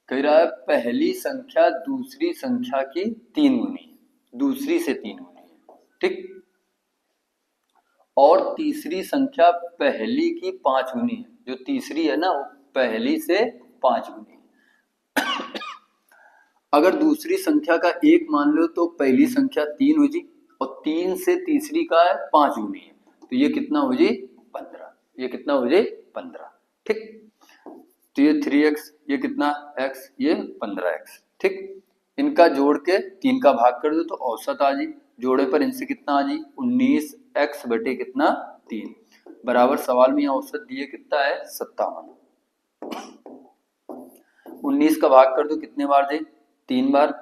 कह रहा है पहली संख्या दूसरी संख्या की 3 गुनी है, दूसरी से 3 गुनी है। ठीक, और तीसरी संख्या पहली की 5 गुनी है। जो तीसरी है ना वो पहली से 5 गुनी है। अगर दूसरी संख्या का 1 मान लो तो पहली संख्या 3 हो जी, और 3 से तीसरी का 5 गुनी है, तो ये कितना हो जाए? 15। ये कितना हो जाए? 15। ठीक, तो ये 3x, ये कितना x, ये 15x। ठीक, इनका जोड़ के 3 का भाग कर दो तो औसत आ जी, जोड़े पर इनसे कितना आ जी? x बटे कितना 3 बराबर सवाल में यहाँ औसत दिए कितना है 57। 19 का भाग कर दो कितने बार दे 3 बार।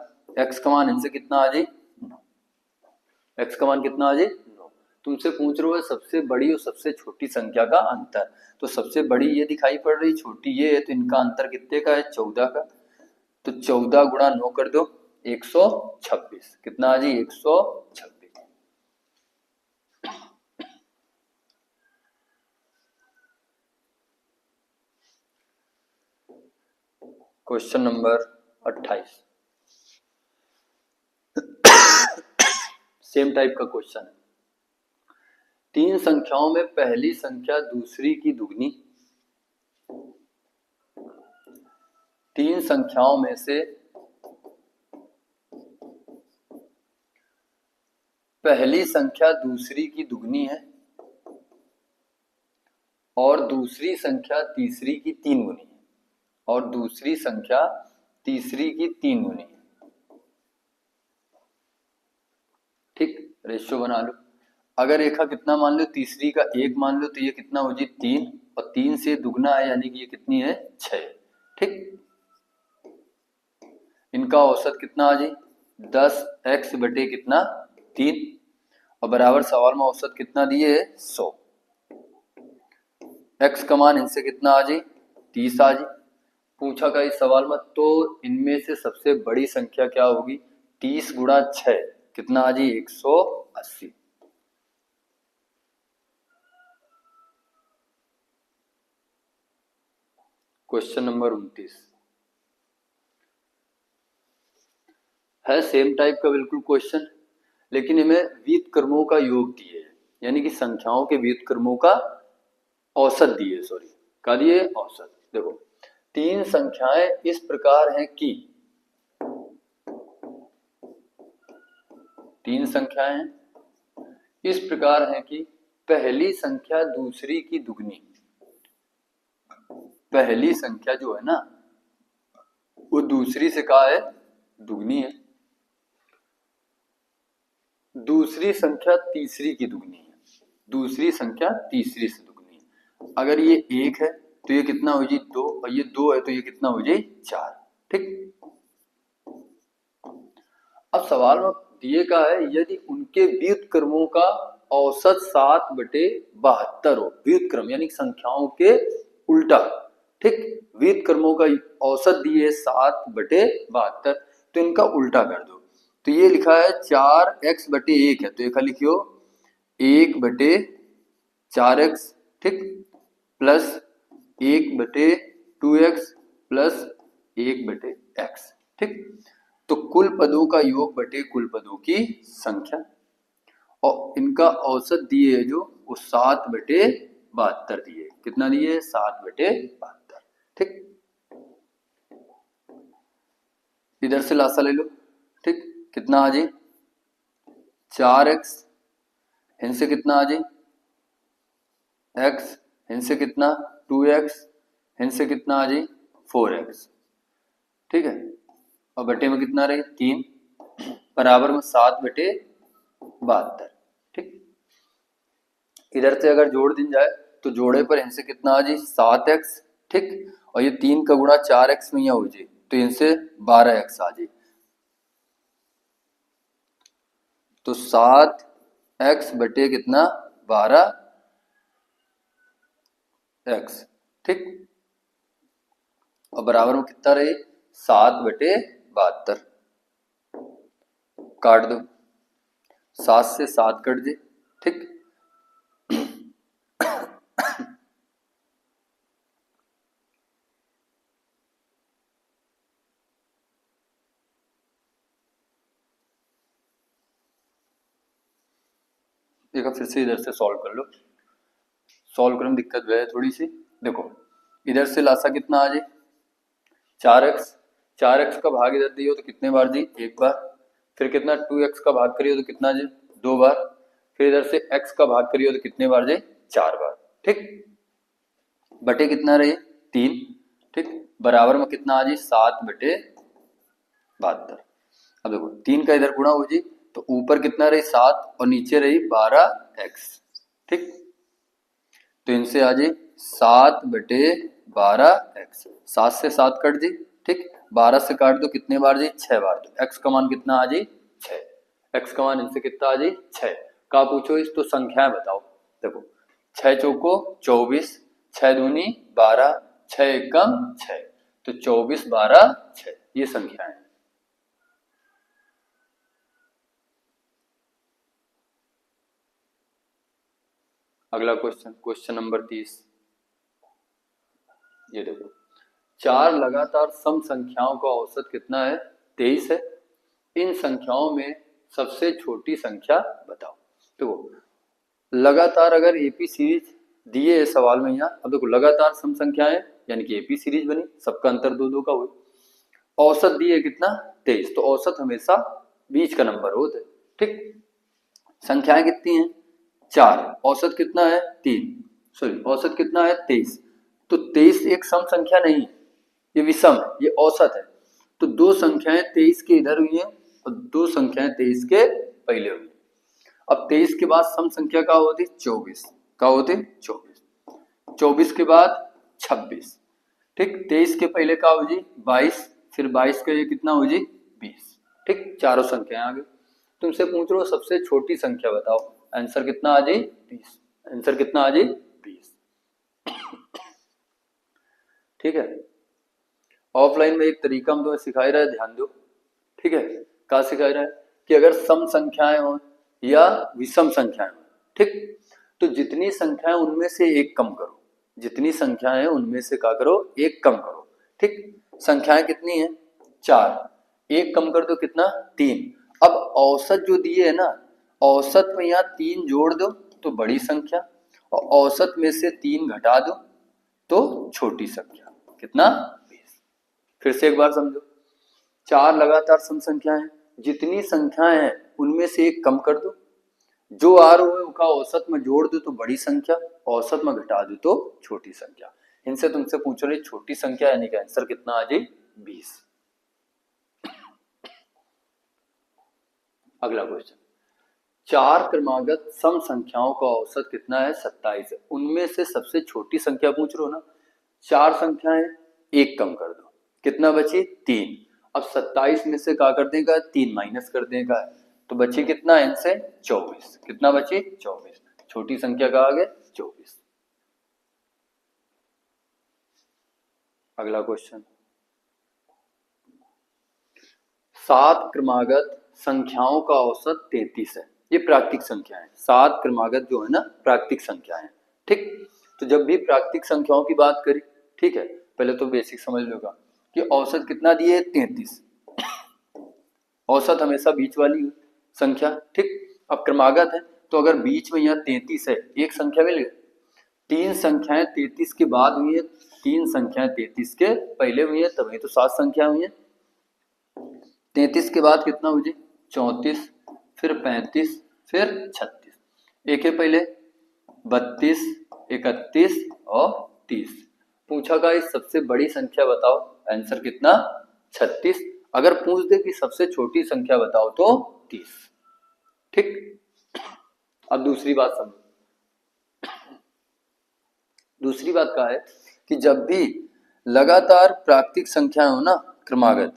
x का मान इनसे कितना आ जाए 9। x का मान कितना आ जाए 9। तुमसे पूछ रहे हो सबसे बड़ी और सबसे छोटी संख्या का अंतर, तो सबसे बड़ी ये दिखाई पड़ रही, छोटी ये है, तो इनका अंतर कितने का है 14 का। तो 14 गुणा 9 कर दो 126 कितना आ जाए 126। क्वेश्चन नंबर 28 सेम टाइप का क्वेश्चन है। 3 संख्याओं में पहली संख्या दूसरी की दुगनी, 3 संख्याओं में से पहली संख्या दूसरी की दुगनी है और दूसरी संख्या तीसरी की 3 गुनी है, और दूसरी संख्या तीसरी की 3 गुनी है। ठीक, रेशियो बना लो। अगर रेखा कितना मान लो तीसरी का 1 मान लो, तो ये कितना हो जाए 3, और 3 से दुगना है यानी कि ये कितनी है 6। ठीक, इनका औसत कितना आ जाए 10x बटे कितना 3, और बराबर सवाल में औसत कितना दिए है 100। x का मान इनसे कितना आ जाए 30 आ जाए। पूछा का इस सवाल में, तो इनमें से सबसे बड़ी संख्या क्या होगी 30 गुणा 6 कितना आ जाए 180। क्वेश्चन नंबर 29 है सेम टाइप का बिल्कुल क्वेश्चन, लेकिन इनमें व्युत्क्रमों का योग दिए है, यानी कि संख्याओं के व्युत्क्रमों का औसत दिए, सॉरी का दिए औसत। देखो 3 संख्याएं इस प्रकार हैं कि 3 संख्याएं इस प्रकार हैं कि पहली संख्या दूसरी की दुगनी, पहली संख्या जो है ना वो दूसरी से कहा है दुगनी है, दूसरी संख्या तीसरी की दुगनी है, दूसरी संख्या तीसरी से दुगनी है। अगर ये 1 है तो ये कितना हो जाए 2, और ये 2 है तो ये कितना हो जाए 4। ठीक, अब सवाल में दिए का है यदि उनके व्युत्क्रमों का औसत 7/72 हो, व्युत्क्रम यानी संख्याओं के उल्टा। ठीक, व्युत्क्रमों का औसत दिए 7/72, तो इनका उल्टा कर दो। तो ये लिखा है 4x बटे 1 है, तो ये लिखियो 1/4x, ठीक, प्लस 1/2x प्लस 1/x। ठीक, तो कुल पदों का योग बटे कुल पदों की संख्या, और इनका औसत दिए है जो वो 7/72 दिए। कितना दिए 7/72। ठीक, इधर से लासा ले लो। ठीक, कितना आ जाए 4x, इनसे कितना आ जाए x, इनसे कितना 2x, इनसे कितना आ जाए 4x। ठीक है, और बटे में कितना रहे 3, बराबर में 7/72। ठीक, इधर से अगर जोड़ दिन जाए तो जोड़े पर इनसे कितना आ जाए 7x। ठीक, और ये 3 का गुणा 4x में यहाँ हो जाए तो इनसे 12x आ जाए, तो 7x बटे कितना 12x। ठीक, और बराबर में कितना रहे 7/72। काट दो, 7 से 7 कट जाए। ठीक, देखो फिर से इधर से सॉल्व कर लो। सॉल्व करने में दिक्कत है थोड़ी सी। देखो इधर से लासा कितना आ जाए 4x, 4x का भाग इधर दियो तो कितने बार दी 1 बार, फिर कितना 2x का भाग करियो तो कितना जाए 2 बार, फिर इधर से x का भाग करियो तो कितने बार जाए 4 बार। ठीक, बटे कितना रहे 3। ठीक, बराबर में कितना आ जाए 7/72। अब देखो 3 का इधर गुणा हो जाए तो ऊपर कितना रही 7 और नीचे रही 12x। ठीक, तो इनसे आ जाए 7/12x। 7 से 7 कट जी। ठीक, 12 से काट दो कितने बार जी 6 बार। तो x का मान कितना आ जाए 6। x का मान इनसे कितना आ जाए 6। का पूछो इस तो संख्याएं बताओ। देखो 6 चौको 24, 6 दूनी 12, 6 एकम 6, तो 24 12 6 ये संख्याएं हैं। अगला क्वेश्चन, क्वेश्चन नंबर 30। ये देखो 4 लगातार सम संख्याओं का औसत कितना है 23 है। इन संख्याओं में सबसे छोटी संख्या बताओ। देखो लगातार अगर एपी सीरीज दिए है सवाल में यहाँ, अब देखो लगातार सम संख्याएं यानी कि एपी सीरीज बनी, सबका अंतर 2-2 का हुआ। औसत दिए कितना 23, तो औसत हमेशा बीच का नंबर होता है। ठीक, संख्याएं कितनी हैं 4, औसत कितना है 3, सॉरी औसत कितना है 23। तो 23 एक सम संख्या नहीं है, ये विषम है, ये औसत है। तो दो संख्याएं 23 के इधर हुई हैं और दो संख्याएं 23 के पहले हुई। अब 23 के बाद सम संख्या का होती 24, का होते 24, 24 के बाद 26। ठीक, 23 के पहले का हो जी 22, फिर 22 का ये कितना हो जी 20। ठीक, चारों संख्याएं आ गई। तुमसे पूछ रहा हूं सबसे छोटी संख्या बताओ, आंसर कितना आ जाए 20। आंसर कितना आ जाए 20। ठीक है, ऑफलाइन में एक तरीका हम तुम्हें सिखाई रहा है, ध्यान दो। ठीक है, क्या सिखाई रहा है कि अगर सम संख्याएं हो या विषम संख्याएं हो, ठीक, तो जितनी संख्याएं उनमें से एक कम करो, जितनी संख्याएं उनमें से क्या करो एक कम करो। ठीक, संख्याएं कितनी है 4, एक कम कर दो कितना 3। अब औसत जो दिए है ना, औसत में यहाँ 3 जोड़ दो तो बड़ी संख्या, और औसत में से 3 घटा दो तो छोटी संख्या। कितना 20। फिर से एक बार समझो, 4 लगातार सम संख्याएं हैं, जितनी संख्याएं हैं उनमें से एक कम कर दो, जो आ रहा है उसका औसत में जोड़ दो तो बड़ी संख्या, औसत में घटा दो तो छोटी संख्या। इनसे तुमसे पूछ रहे छोटी संख्या यानी कि आंसर कितना आ जाए 20। अगला क्वेश्चन, 4 क्रमागत सम संख्याओं का औसत कितना है 27 है। उनमें से सबसे छोटी संख्या पूछ रहे हो ना, 4 संख्याएं एक कम कर दो, कितना बची 3। अब 27 में से क्या कर देगा 3 माइनस कर देगा, तो बची कितना इनसे 24। कितना बची 24, छोटी संख्या का आगे 24। अगला क्वेश्चन, 7 क्रमागत संख्याओं का औसत 33 है। ये प्राकृतिक संख्या है, 7 क्रमागत जो है ना प्राकृतिक संख्या है। ठीक, तो जब भी प्राकृतिक संख्याओं की बात करी, ठीक है, पहले तो बेसिक समझ लोगा कि औसत कितना दिए 33, औसत हमेशा बीच वाली संख्या। ठीक, अब क्रमागत है तो अगर बीच में यहाँ 33 है, एक संख्या मिल गई, 3 संख्याएं 33 के बाद हुई है, 3 संख्याएं 33 के पहले हुई है, तभी तो 7 संख्या हुई है। 33 के बाद कितना हो जी 34, फिर 35, फिर 36, एक है पहले 32, 31 और 30। पूछा का इस सबसे बड़ी संख्या बताओ, आंसर कितना 36। अगर पूछ दे कि सबसे छोटी संख्या बताओ तो 30। ठीक, अब दूसरी बात समझो। दूसरी बात क्या है कि जब भी लगातार प्राकृतिक संख्या हो ना क्रमागत,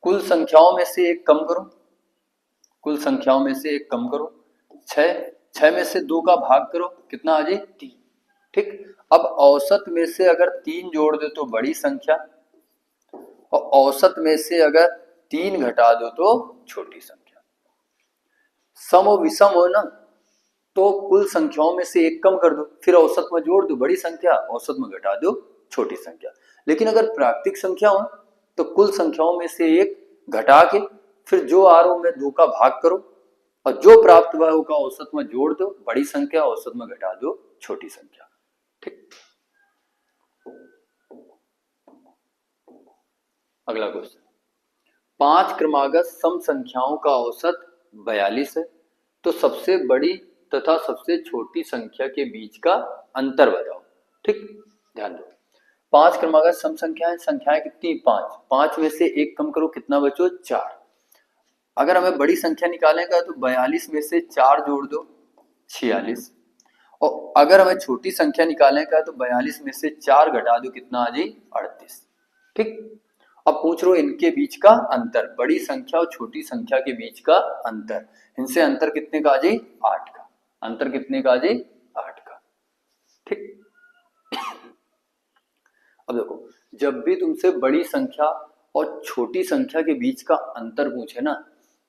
कुल संख्याओं में से एक कम करो, कुल संख्याओं में से एक कम करो, 6 में से 2 का भाग करो, कितना आ जाए 3। ठीक, अब औसत में से अगर 3 जोड़ दो तो बड़ी संख्या, और औसत में से अगर 3 घटा दो तो छोटी संख्या। सम और विषम हो ना, तो कुल संख्याओं में से एक कम कर दो, फिर औसत में जोड़ दो बड़ी संख्या, औसत में घटा दो छोटी संख्या। लेकिन अगर प्राकृतिक संख्या हो तो कुल संख्याओं में से एक घटा के फिर जो आ रहा हो में 2 का भाग करो, और जो प्राप्त हुआ होगा औसत में जोड़ दो बड़ी संख्या, औसत में घटा दो छोटी संख्या। ठीक, अगला क्वेश्चन, 5 क्रमागत सम संख्याओं का औसत 42 है, तो सबसे बड़ी तथा सबसे छोटी संख्या के बीच का अंतर बताओ। ठीक, ध्यान दो, 5 क्रमागत सम संख्याएं, संख्याएं कितनी 5, 5 में से एक कम करो, कितना बचो 4। अगर हमें बड़ी संख्या निकालने का है तो 42 में से 4 जोड़ दो 46, और अगर हमें छोटी संख्या निकालने का है तो 42 में से 4 घटा दो, कितना आ जाए 38। ठीक, अब पूछ रहे हो इनके बीच का अंतर, बड़ी संख्या और छोटी संख्या के बीच का अंतर, इनसे अंतर कितने का आ जाए 8 का, अंतर कितने का आ जाए 8 का। ठीक, अब देखो जब भी तुमसे बड़ी संख्या और छोटी संख्या के बीच का अंतर पूछे ना,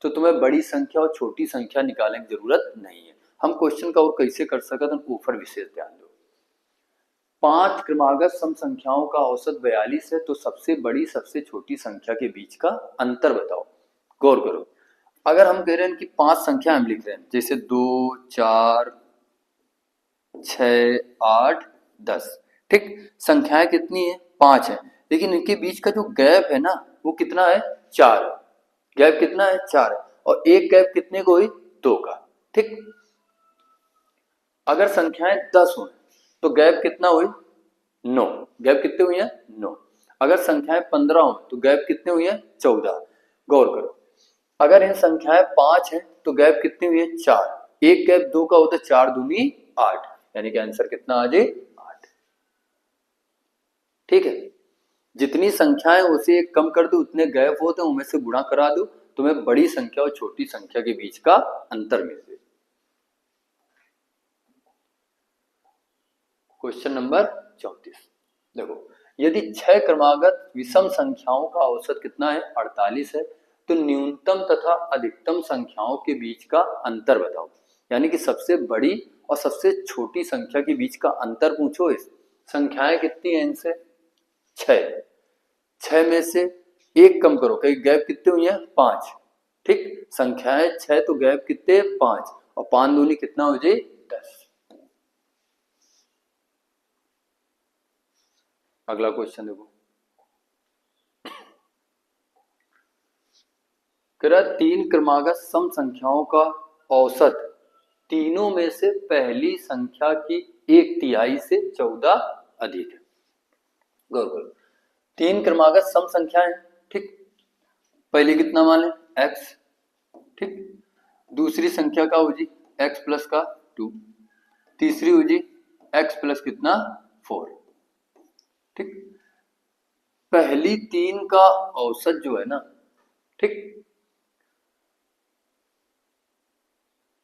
तो तुम्हें बड़ी संख्या और छोटी संख्या निकालने की जरूरत नहीं है। हम क्वेश्चन का और कैसे कर सकते हैं, ऊपर विशेष ध्यान दो। 5 क्रमागत सम संख्याओं का औसत 42 है, तो सबसे बड़ी सबसे छोटी संख्या के बीच का अंतर बताओ। गौर करो, अगर हम कह रहे हैं कि 5 संख्या हम लिख रहे हैं, जैसे 2 4 6 8 10, ठीक, संख्याएं कितनी है 5 है, लेकिन इनके बीच का जो गैप है ना वो कितना है 4 है, गैप कितना है 4 है, और एक गैप कितने को हुई 2 का। ठीक, अगर संख्याएं 10 हो तो गैप कितना हुई 9, गैप कितने हुई है 9। अगर संख्याएं 15 हो तो गैप कितने हुई है 14। गौर करो, अगर इन संख्याएं 5 है तो गैप कितनी हुई है 4, एक गैप 2 का होता है 4 दूनी 8, यानी कि आंसर कितना आ जाए 8। ठीक है, जितनी संख्याएं उसे एक कम कर दो, उतने गैप होते हैं उनमें से गुणा करा दो, तुम्हें बड़ी संख्या और छोटी संख्या के बीच का अंतर मिल जाए। क्वेश्चन नंबर 34, देखो यदि 6 क्रमागत विषम संख्याओं का औसत कितना है 48 है, तो न्यूनतम तथा अधिकतम संख्याओं के बीच का अंतर बताओ। यानी कि सबसे बड़ी और सबसे छोटी संख्या के बीच का अंतर पूछो। इस संख्याएं कितनी है इनसे 6, 6 में से एक कम करो, कहीं गैप कितने हुई है 5। ठीक, संख्याएं 6 तो गैप कितने 5, और 5 दूनी कितना हो जाए 10। अगला क्वेश्चन देखो, कह रहा 3 क्रमागत सम संख्याओं का औसत तीनों में से पहली संख्या की 1/3 से 14 अधिक है। गौर करो, 3 क्रमागत सम संख्या है, ठीक, पहली कितना मान लें x, ठीक, दूसरी संख्या का हो जी x प्लस का 2, तीसरी हो जी x प्लस कितना 4। ठीक, पहली 3 का औसत जो है ना, ठीक,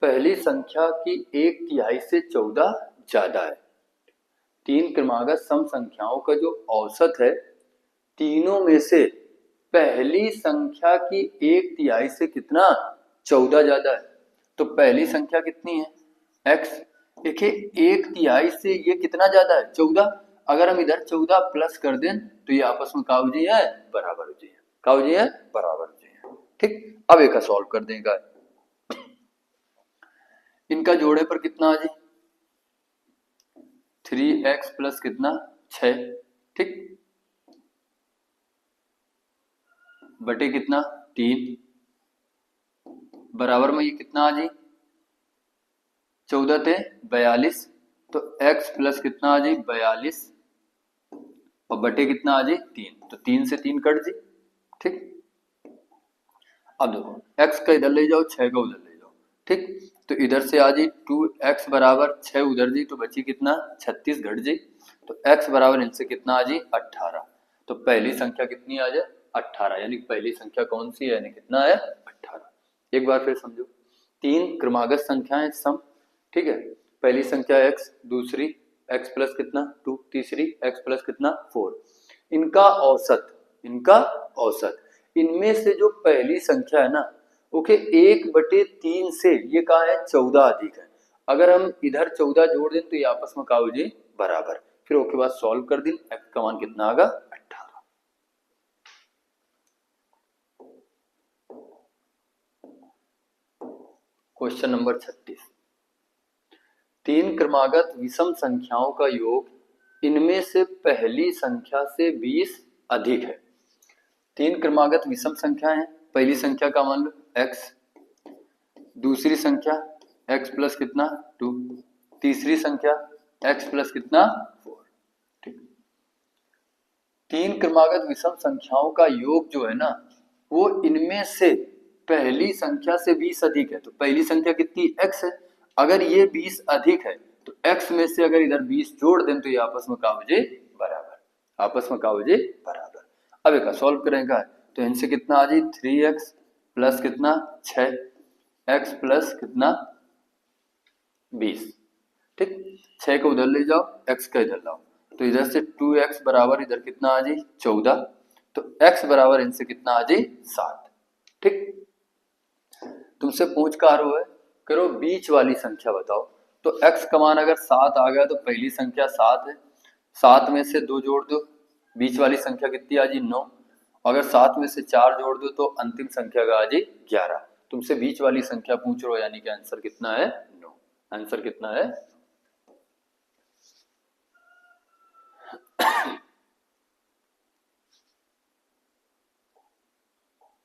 पहली संख्या की 1/3 से 14 ज्यादा है। 3 क्रमागत सम संख्याओं का जो औसत है तीनों में से पहली संख्या की 1/3 से कितना 14 ज्यादा है। तो पहली संख्या कितनी है x, देखिए 1/3 से ये कितना ज्यादा है 14, अगर हम इधर 14 प्लस कर दें तो ये आपस में का हो जाए बराबर हो जाए, का हो जाए बराबर हो जाए। ठीक, अब एक सॉल्व कर देगा, इनका जोड़े पर कितना आ जाए 3x प्लस कितना 6, ठीक, बटे कितना 3, बराबर में ये कितना आ जाए 14 थे 42, तो x प्लस कितना आ जाए 42, और बटे कितना आ जाए 3, तो 3 से 3 कट जाए। ठीक, अब देखो x का इधर ले जाओ 6 का उधर ले जाओ, ठीक, तो इधर से आ जाए 2x बराबर 6 उधर जी, तो बची कितना 36 घट जाए, तो x बराबर इनसे कितना आ जाए 18। तो पहली संख्या कितनी आ जाए 18, यानी पहली संख्या कौन सी है, यानी कितना है 18। एक बार फिर समझो, 3 क्रमागत संख्याएं सम, ठीक है, पहली संख्या x, दूसरी x प्लस कितना 2, तीसरी x प्लस कितना 4, इनका औसत, इनका औसत, इनमें से जो पहली संख्या है ना ओके 1/3 से ये कहा है 14 अधिक है, अगर हम इधर 14 जोड़ दें तो ये आपस में कहा हो जाए बराबर, फिर ओके बाद सॉल्व कर दें, x का मान कितना आएगा 18। क्वेश्चन नंबर 36, 3 क्रमागत विषम संख्याओं का योग इनमें से पहली संख्या से 20 अधिक है। 3 क्रमागत विषम संख्या है, पहली संख्या का मान लो x, दूसरी संख्या x प्लस कितना 2, तीसरी संख्या x प्लस कितना 4। ठीक, 3 क्रमागत विषम संख्याओं का योग जो है ना वो इनमें से पहली संख्या से 20 अधिक है तो पहली संख्या कितनी x है। अगर ये 20 अधिक है तो x में से अगर इधर 20 जोड़ दें तो ये आपस में क्या हो जाए बराबर, आपस में क्या हो जाए बराबर। अब एक सॉल्व करेंगे तो इनसे कितना आ जाए 3x प्लस कितना 6x प्लस कितना 20, ठीक। 6 को उधर ले जाओ, x का इधर लाओ तो इधर से 2x बराबर इधर कितना आ जाए 14, तो x बराबर इनसे कितना आ जाए 7, ठीक। तुमसे पूछ का रहा है करो बीच वाली संख्या बताओ, तो x का मान अगर 7 आ गया तो पहली संख्या 7 है, 7 में से 2 जोड़ दो, बीच वाली संख्या कितनी आ जाए 9, अगर 7 में से 4 जोड़ दो तो अंतिम संख्या का आ जाए 11। तुमसे बीच वाली संख्या पूछ रहे हो यानी कि आंसर कितना है 9, आंसर कितना है।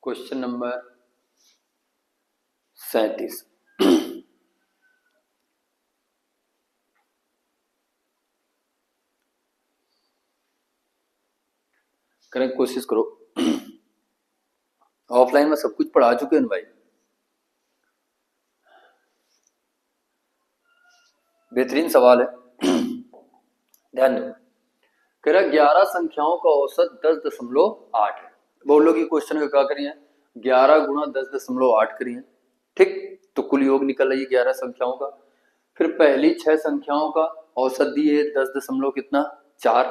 क्वेश्चन नंबर 37, करने की कोशिश करो। ऑफलाइन में सब कुछ पढ़ा चुके हैं भाई, बेहतरीन सवाल है, ध्यान दो। कह रहा 11 संख्याओं का औसत 10.8 है। बोलो कि क्वेश्चन का क्या करिए 11 गुणा 10.8 करिए, ठीक। तो कुल योग निकल रही है 11 संख्याओं का। फिर पहली 6 संख्याओं का औसत दिए 10 कितना 4,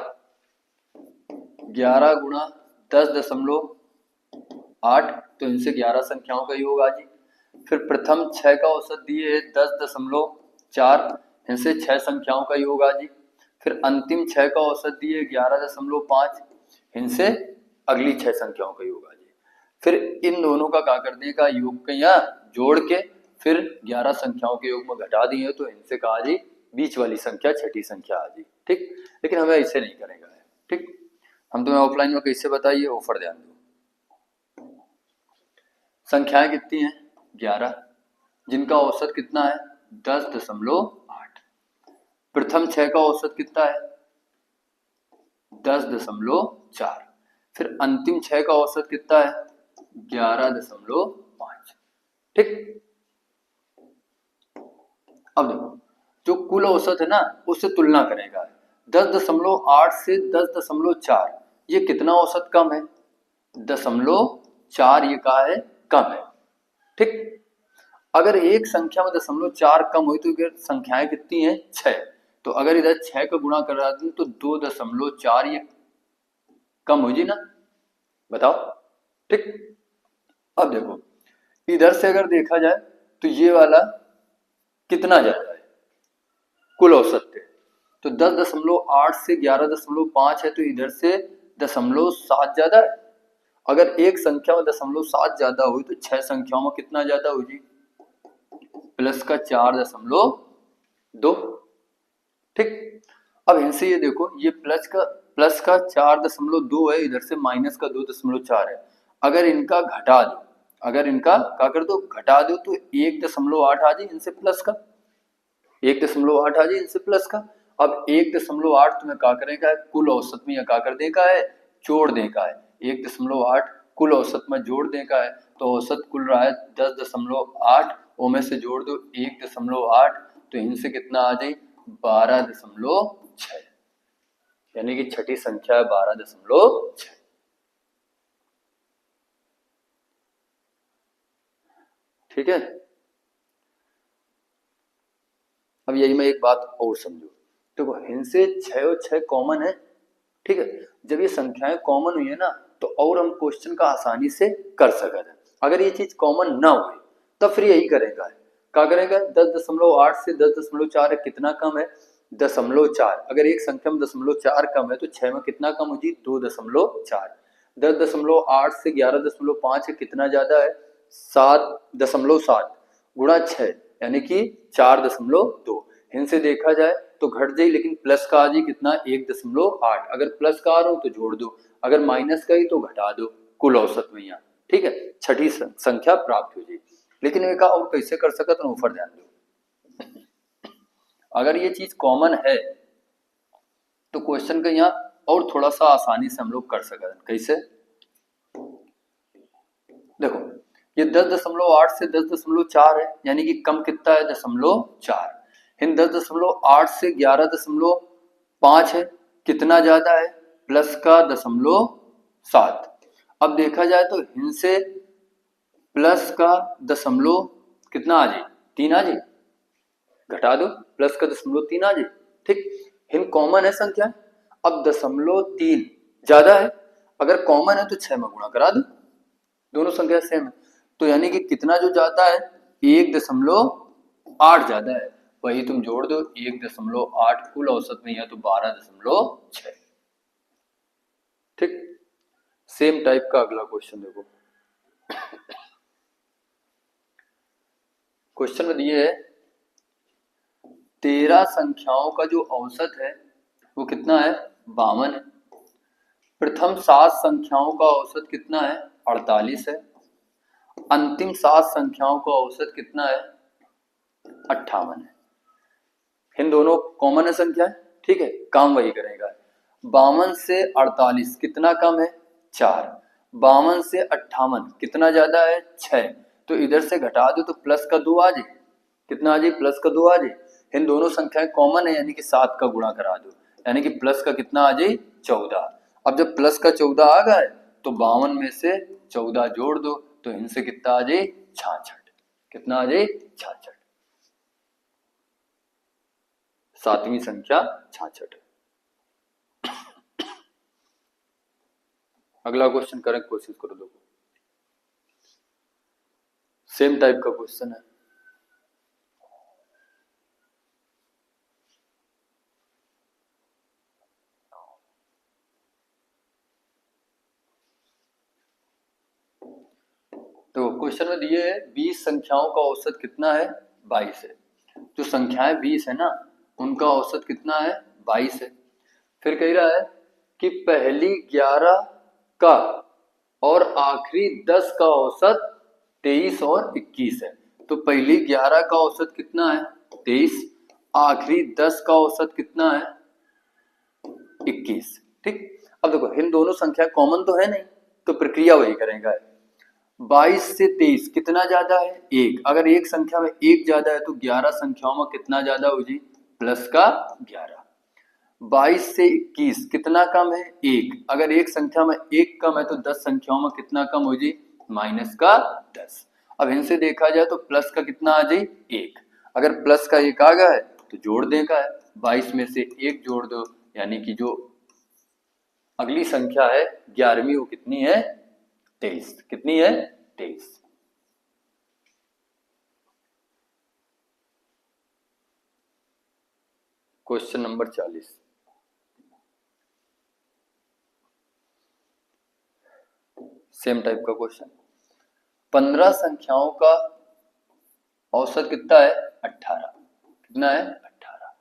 11 गुणा 10.8 तो इनसे 11 संख्याओं का योग आ जी। फिर प्रथम 6 का औसत दिए 10.4 इनसे 6 संख्याओं का योग आ जी। फिर अंतिम 6 का औसत दिए 11.5 इनसे अगली 6 संख्याओं का योग आ जी। फिर इन दोनों का क्या कर देगा योग का यहाँ जोड़ के फिर 11 संख्याओं के योग में घटा दिए तो इनसे कहा जी बीच वाली संख्या छठी संख्या आ जी, ठीक। लेकिन हमें ऐसे नहीं करेगा, ठीक। हम तुम्हें ऑफलाइन में कैसे बताइए ऑफर ध्यान दो। संख्याएं कितनी हैं 11, जिनका औसत कितना है 10.8, प्रथम 6 का औसत कितना है 10.4, फिर अंतिम 6 का औसत कितना है 11.5, ठीक। अब देखो जो कुल औसत है ना उससे तुलना करेगा 10.8 से 10.4 ये कितना औसत कम है 0.4 ये कहा है कम है, ठीक। अगर एक संख्या में 0.4 कम हुई तो संख्याएं कितनी है 6, तो अगर इधर 6 का गुणा करा दूं तो 2.4 ये कम हो जी ना, बताओ, ठीक। अब देखो इधर से अगर देखा जाए तो ये वाला कितना ज्यादा है कुल औसत पे, तो 10.8 से 11.5 है तो इधर से 0.7 ज्यादा है। अगर एक संख्या में 0.7 ज्यादा हुई तो 6 संख्याओं में कितना ज्यादा हो जी प्लस का 4.2, ठीक। अब इनसे ये देखो ये प्लस का 4.2 है, इधर से माइनस का 2.4 है। अगर इनका घटा दो, अगर इनका क्या कर दो घटा दो तो 1.8 आ जाए इनसे प्लस का, 1.8 आ जाए इनसे प्लस का। अब 1.8 तुम्हें क्या करेगा कुल औसत में क्या कर देगा है जोड़ देगा है, 1.8 कुल औसत में जोड़ देगा है तो औसत कुल रहा है 10.8 ओ में से जोड़ दो 1.8 तो इनसे कितना आ जाए 12.6, यानी कि छठी संख्या है 12.6, ठीक है। अब यही मैं एक बात और समझो, देखो इनसे 6 और 6 कॉमन है, ठीक है। जब ये संख्याएं कॉमन हुई है ना तो और हम क्वेश्चन का आसानी से कर सकते हैं। अगर ये चीज कॉमन ना हुई तब फिर यही करेगा, क्या करेगा 10.8 से 10.4 कितना कम है 0.4, अगर एक संख्या में 0.4 कम है तो 6 में कितना कम हो जी 2.4, 10.8 से 11.5 कितना ज्यादा है 7.7 गुणा 6 यानी कि 4.2, इनसे देखा जाए तो घट जाए लेकिन प्लस का आ जाए कितना 1.8, अगर प्लस का आ रहा हो तो जोड़ दो, अगर माइनस का ही तो घटा दो कुल औसत में यहाँ, ठीक है, छठी संख्या प्राप्त हो जाएगी। लेकिन एक और कैसे कर सकते तो ऊपर ध्यान दो, अगर ये चीज कॉमन है तो क्वेश्चन का यहाँ और थोड़ा सा आसानी से हम लोग कर सकते हैं। कैसे देखो ये 10.8 से 10.4 है, यानी कि कम कितना है 0.4। इन 10.8 से 11.5 है, कितना ज्यादा है प्लस का 0.7। अब देखा जाए तो इनसे प्लस का दशमलव कितना आ जाए 3 आ जाए, घटा दो प्लस का 0.3 आ जाए। ठीक, इन कॉमन है संख्या। अब 0.3 ज्यादा है, अगर कॉमन है तो 6 में गुणा करा दो, दोनों संख्या सेम है, तो यानी कि कितना जो ज्यादा है 1.8 ज्यादा है, वही तुम जोड़ दो 1.8 कुल औसत में है तो 12.6। ठीक, सेम टाइप का अगला क्वेश्चन देखो। क्वेश्चन में दिए है 13 संख्याओं का जो औसत है वो कितना है 52 है। प्रथम 7 संख्याओं का औसत कितना है 48 है। अंतिम 7 संख्याओं का औसत कितना है 58 है। इन दोनों कॉमन है संख्या है, ठीक है, काम वही करेगा। 52 से 48 कितना कम है 4, 52 से 58 कितना ज्यादा है 6, तो इधर से घटा दो तो प्लस का 2 आ जाए, कितना आ जाए प्लस का 2 आ जाए। इन दोनों संख्याएं कॉमन है, यानी कि 7 का गुणा करा दो, यानी कि प्लस का कितना आ जाए 14। अब जब प्लस का 14 आ गया तो 52 में से 14 जोड़ दो तो इनसे कितना आ जाए 66, कितना आ जाए 66, सातवीं संख्या 66 है। अगला क्वेश्चन करें, कोशिश करो देखो, सेम टाइप का क्वेश्चन है। तो क्वेश्चन में दिए है 20 संख्याओं का औसत कितना है 22 है। जो संख्याएं 20 है ना उनका औसत कितना है 22 है। फिर कह रहा है कि पहली 11 का और आखिरी 10 का औसत 23 और 21 है। तो पहली 11 का औसत कितना है 23, आखिरी 10 का औसत कितना है 21। ठीक, अब देखो इन दोनों संख्या कॉमन तो है नहीं, तो प्रक्रिया वही करेगा। 22 से 23 कितना ज्यादा है 1, अगर एक संख्या में 1 ज्यादा है तो 11 संख्याओं में कितना ज्यादा हो जी प्लस का 11। 22 से 21 कितना कम है 1, अगर एक संख्या में 1 कम है तो 10 संख्याओं में कितना कम हो जी माइनस का 10। अब इनसे देखा जाए तो प्लस का कितना आ जाए 1, अगर प्लस का 1 आ गया है तो जोड़ देगा है, 22 में से 1 जोड़ दो, यानी कि जो अगली संख्या है 11वीं वो कितनी है 23, कितनी है 23। क्वेश्चन नंबर 40, सेम टाइप का क्वेश्चन। 15 संख्याओं का औसत कितना है 18, कितना है 18।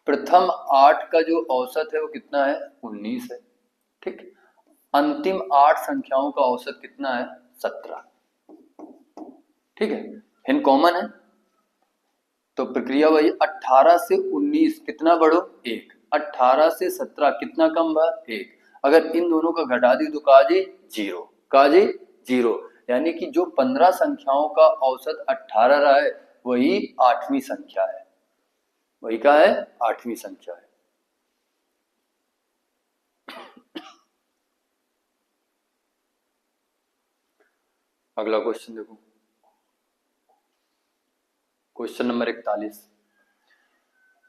प्रथम 8 का जो औसत है वो कितना है 19 है। ठीक, अंतिम 8 संख्याओं का औसत कितना है 17। ठीक है, इन कॉमन है तो प्रक्रिया वही 18 से 19 कितना बढ़ो 1, 18 से 17 कितना कम बा 1, अगर इन दोनों का घटा दी तो काजे 0, काजे 0, यानी कि जो 15 संख्याओं का औसत 18 रहा है वही 8वीं संख्या है, वही क्या है 8वीं संख्या है। अगला क्वेश्चन देखो, क्वेश्चन नंबर 41।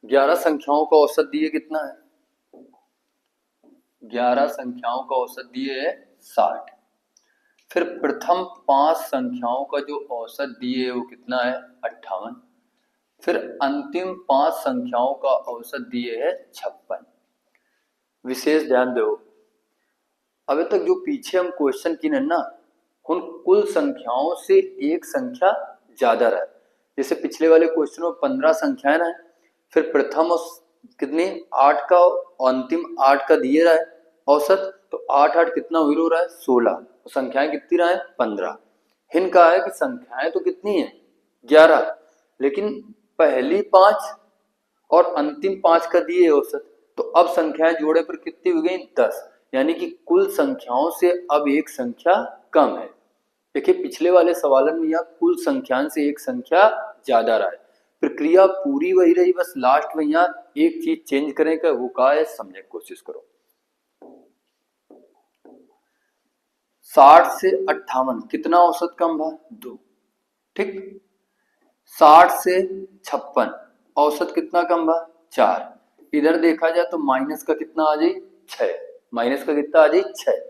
11 संख्याओं का औसत दिए कितना है 11 संख्याओं का औसत दिए है 60। फिर प्रथम 5 संख्याओं का जो औसत दिए है वो कितना है 58। फिर अंतिम 5 संख्याओं का औसत दिए है 56। विशेष ध्यान दो, अभी तक जो पीछे हम क्वेश्चन किए ना उन कुल संख्याओं से एक संख्या ज्यादा रहा। जैसे पिछले वाले क्वेश्चन में 15 संख्याएं रहे, फिर प्रथम कितने 8 का और अंतिम 8 का दिए रहा है औसत, तो 8 8 कितना हो रहा है 16, तो संख्याएं कितनी रहा है 15। इनका है कि संख्याएं तो कितनी है 11, लेकिन पहली 5 और अंतिम 5 का दिए औसत, तो अब संख्याएं जोड़े पर कितनी हो गई 10, यानी कि कुल संख्याओं से अब एक संख्या कम है। देखिए पिछले वाले सवाल में यहाँ कुल संख्यान से एक संख्या ज्यादा रहा है, प्रक्रिया पूरी वही रही, बस लास्ट में यहाँ एक चीज चेंज करें का, वो का है समझने की कोशिश करो। 60 से 58 कितना औसत कम हुआ 2, ठीक। 60 से 56 औसत कितना कम हुआ 4। इधर देखा जाए तो माइनस का कितना आ जाए 6, माइनस का कितना आ जाए 6।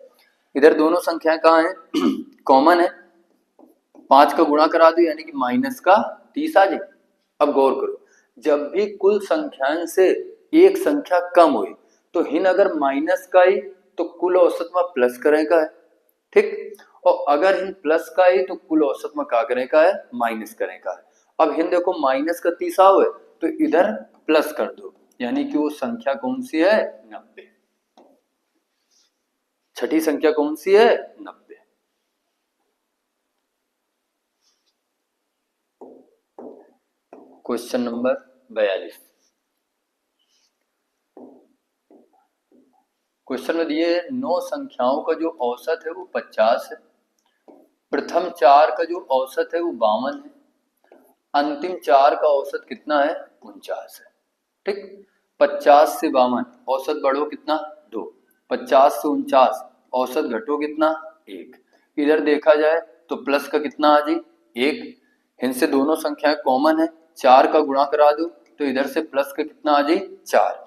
इधर दोनों संख्याएं कहाँ है कॉमन है, 5 का गुणा करा दो यानी कि माइनस का 30 आ जाए। अब गौर करो, जब भी कुल संख्याएं से एक संख्या कम हुई तो हिन अगर माइनस का ही तो कुल औसत में प्लस करेगा है, ठीक। और अगर हिन प्लस का ही तो कुल औसत में क्या करेगा है माइनस करेगा है। अब हिन देखो माइनस का 30 हुए तो इधर प्लस कर दो, यानी कि वो संख्या कौन सी है 90। छठी संख्या कौन सी है 90। Question number 42। क्वेश्चन में दिए 9 संख्याओं का जो औसत है वो 50 है, प्रथम 4 का जो औसत है वो 52 है, अंतिम 4 का औसत कितना है 49 है, ठीक। 50 से 52 औसत बढ़ो कितना 2, 50 से 49 औसत घटो कितना 1। इधर देखा जाए तो प्लस का कितना आ जाए 1, इनसे दोनों संख्याएं कॉमन है, 4 का गुणा करा दो तो इधर से प्लस का कितना आ जाए 4।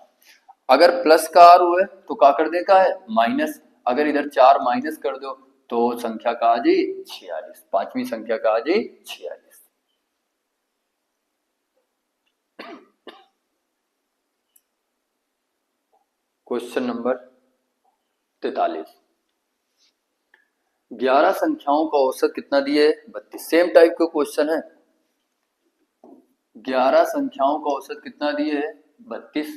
अगर प्लस का आर हुआ है तो क्या कर देगा है माइनस, अगर इधर 4 माइनस कर दो तो संख्या का आ जाए 46, पांचवी संख्या का आ जाए 46। Question number 43। 11 संख्याओं का औसत कितना दिए 32। सेम टाइप का क्वेश्चन है, 11 संख्याओं का औसत कितना दिए है 32।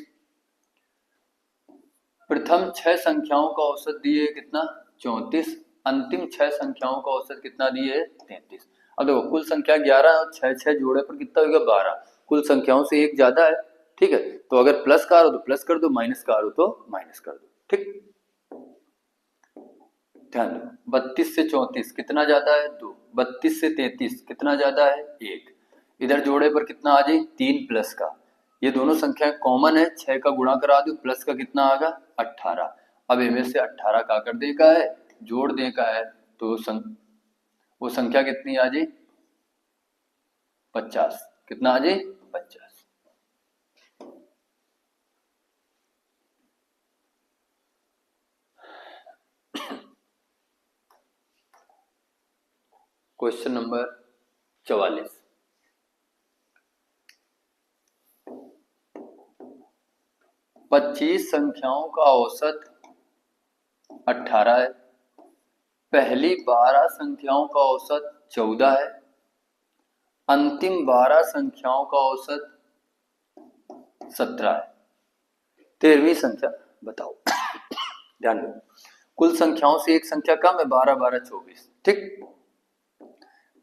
प्रथम 6 संख्याओं का औसत दिए कितना 34, अंतिम 6 संख्याओं का औसत कितना दिए 33। अब देखो कुल संख्या 11 और 6 6 जोड़े पर कितना होगा 12, कुल संख्याओं से एक ज्यादा है, ठीक है। तो अगर प्लस का आ हो तो प्लस कर दो, माइनस का आ हो तो माइनस कर दो, ठीक। ध्यान दो 32 से 34 कितना ज्यादा है 2, 32 से 33 कितना ज्यादा है 1, इधर जोड़े पर कितना आ जाए 3 प्लस का, ये दोनों संख्याएं कॉमन है, 6 का गुणा करा दो प्लस का कितना आएगा 18। अब इनमें से 18 का कर देगा है जोड़ देगा है तो वो संख्या कितनी आ जाए 50, कितना आ जाए 50। Question number 44। 25 संख्याओं का औसत 18 है, पहली 12 संख्याओं का औसत 14 है, अंतिम 12 संख्याओं का औसत 17 है। 13वीं संख्या बताओ। ध्यान दो कुल संख्याओं से एक संख्या कम है 12 12 24, ठीक।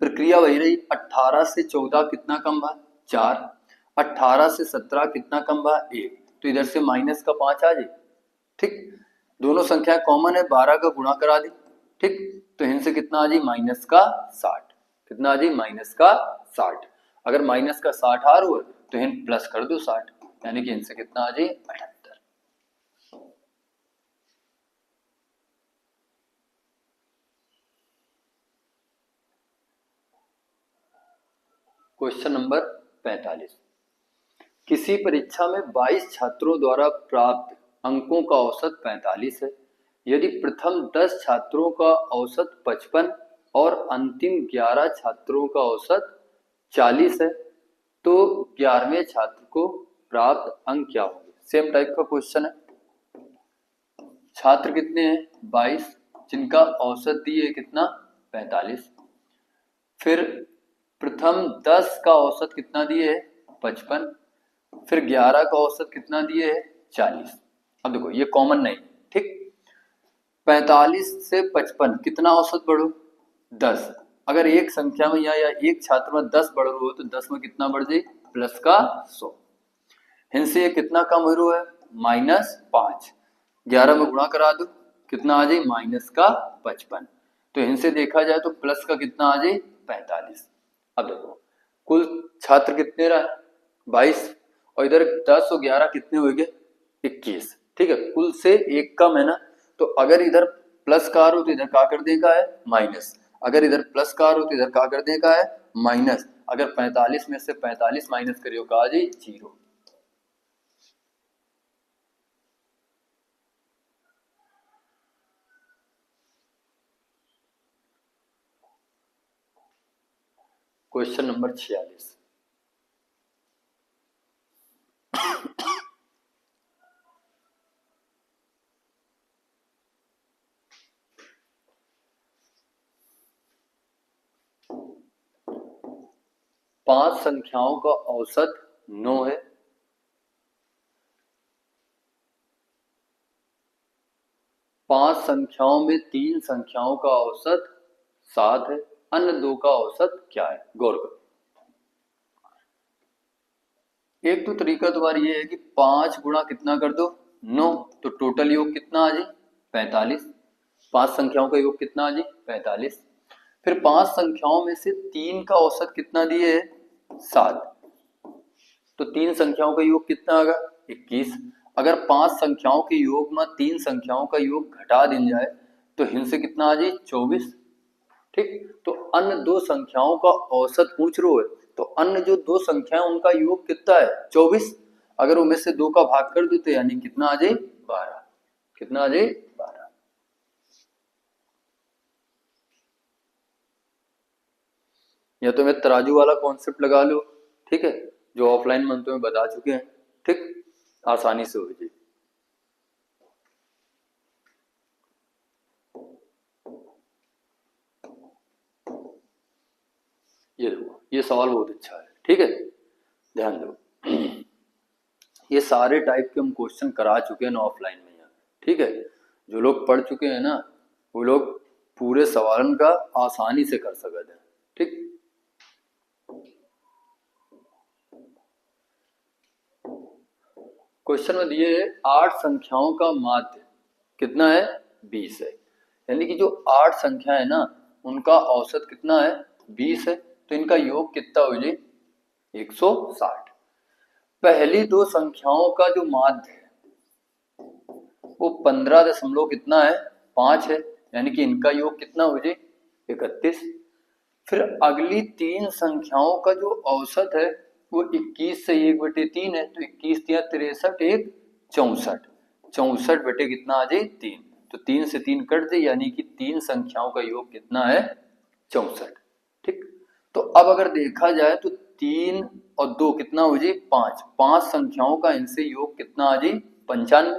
प्रक्रिया वही रही, 18 से 14 कितना कम हुआ 4, 18 से 17 कितना कम हुआ 1, तो इधर से माइनस का 5 आ जाए, ठीक। दोनों संख्याएं कॉमन है, 12 का गुणा करा दी, ठीक। तो इनसे कितना आ जाए माइनस का 60, कितना आ जाए माइनस का 60। अगर माइनस का 60 आ रहा है तो इन प्लस कर दो 60, यानी कि इनसे कितना आ जाए 78। Question number 45। किसी परीक्षा में 22 छात्रों द्वारा प्राप्त अंकों का औसत 45 है, यदि प्रथम 10 छात्रों का औसत 55 और अंतिम 11 छात्रों का औसत 40 है तो 11वें छात्र को प्राप्त अंक क्या होंगे। सेम टाइप का क्वेश्चन है, छात्र कितने हैं 22 जिनका औसत दिए कितना 45, फिर प्रथम 10 का औसत कितना दिए है 55, फिर 11 का औसत कितना दिए है 40। अब देखो ये कॉमन नहीं, ठीक। 45 से 55 कितना औसत बढ़ो 10, अगर एक संख्या में या एक छात्र में 10 बढ़ रहा हो तो 10 में कितना बढ़ जाए प्लस का 100, इनसे ये कितना कम हो रहा है -5, 11 में गुणा करा दो कितना आ जाए -का 55, तो इनसे देखा जाए तो प्लस का कितना आ जाए 45। अब देखो कुल छात्र कितने रहा 22 और इधर 10 और 11 कितने हो गए 21। ठीक है, कुल से एक कम है ना, तो अगर इधर प्लस का आ रहा हो तो इधर क्या कर देगा है माइनस, अगर इधर प्लस का आ रहा हो तो इधर क्या कर देगा है माइनस। अगर 45 में से 45 माइनस करियो का आ जाए 0। Question number 46। पांच संख्याओं का औसत 9 है। पांच संख्याओं में तीन संख्याओं का औसत 7 है, अन्य दो का औसत क्या है? गौर करो। एक तो तरीका तुम्हारा ये है कि 5 गुणा कितना कर दो 9, तो टोटल योग कितना आ जाए 45। पांच संख्याओं का योग कितना आ जाए 45। फिर पांच संख्याओं में से तीन का औसत कितना दिए है 7, तो तीन संख्याओं का योग कितना आएगा 21। अगर पांच संख्याओं के योग में तीन संख्याओं का योग घटा दिन जाए तो इनसे कितना आ जाए 24। ठीक, तो अन्य दो संख्याओं का औसत पूछ रहे हो, तो अन्य जो दो संख्या है उनका योग कितना है 24। अगर उनमें से दो का भाग कर दो तो यानी कितना आ जाए 12। कितना आ जाए 12। या तो मैं तराजू वाला कॉन्सेप्ट लगा लो, ठीक है, जो ऑफलाइन मंत्रों में बता चुके हैं, ठीक, आसानी से हो जाए। ये देखो ये सवाल बहुत अच्छा है, ठीक है, ध्यान दो। ये सारे टाइप के हम क्वेश्चन करा चुके हैं ना ऑफलाइन में यहाँ, ठीक है। जो लोग पढ़ चुके हैं ना वो लोग पूरे सवालन का आसानी से कर सकते हैं, ठीक। क्वेश्चन में दिए 8 संख्याओं का माध्य कितना है 20 है, यानी कि जो 8 संख्या है ना उनका औसत कितना है 20 है, तो इनका योग कितना हो जाए 160। पहली दो संख्याओं का जो माध्य है वो 15 दशमलव कितना है 5 है, यानी कि इनका योग कितना हो जाए 31। फिर अगली तीन संख्याओं का जो औसत है वो 21 से 1/3 है, तो 21 या 63 एक 64, 64 बटे कितना आ जाए 3, तो 3 से 3 कट जाए यानी कि तीन संख्याओं का योग कितना है 64। ठीक, तो अब अगर देखा जाए तो 3 और 2 कितना हो जाए 5, 5 संख्याओं का इनसे योग कितना आ जाए 95।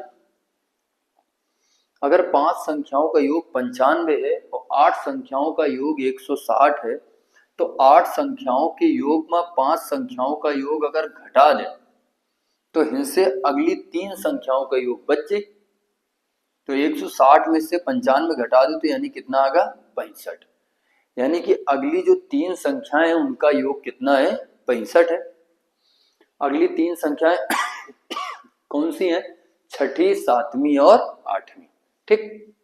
अगर 5 संख्याओं का योग 95 है और 8 संख्याओं का योग 160 है, तो 8 संख्याओं के योग में 5 संख्याओं का योग अगर घटा दें तो इनसे अगली तीन संख्याओं का योग बच जाए, तो 160 में से 95 घटा दो तो यानी कितना आएगा 65, यानी कि अगली जो तीन संख्याएं हैं उनका योग कितना है 65 है। अगली तीन संख्याएं कौन सी हैं, छठी, सातवीं और आठवीं। ठीक,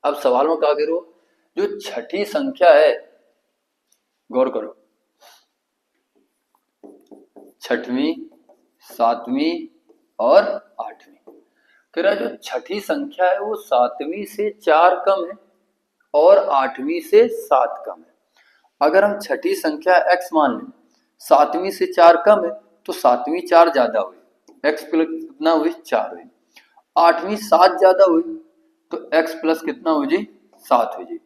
अब सवाल में क्या करो, जो छठी संख्या है गौर करो, छठवीं, सातवीं और आठवीं, तेरा जो छठी संख्या है वो सातवीं से 4 कम है और आठवीं से 7 कम है। अगर हम छठी संख्या x मान लें, सातवीं से 4 कम है तो सातवीं 4 ज्यादा हुई, x प्लस कितना हुई 4 हुई। आठवीं 7 ज्यादा हुई तो x प्लस कितना हो जाए 7 हो जाए,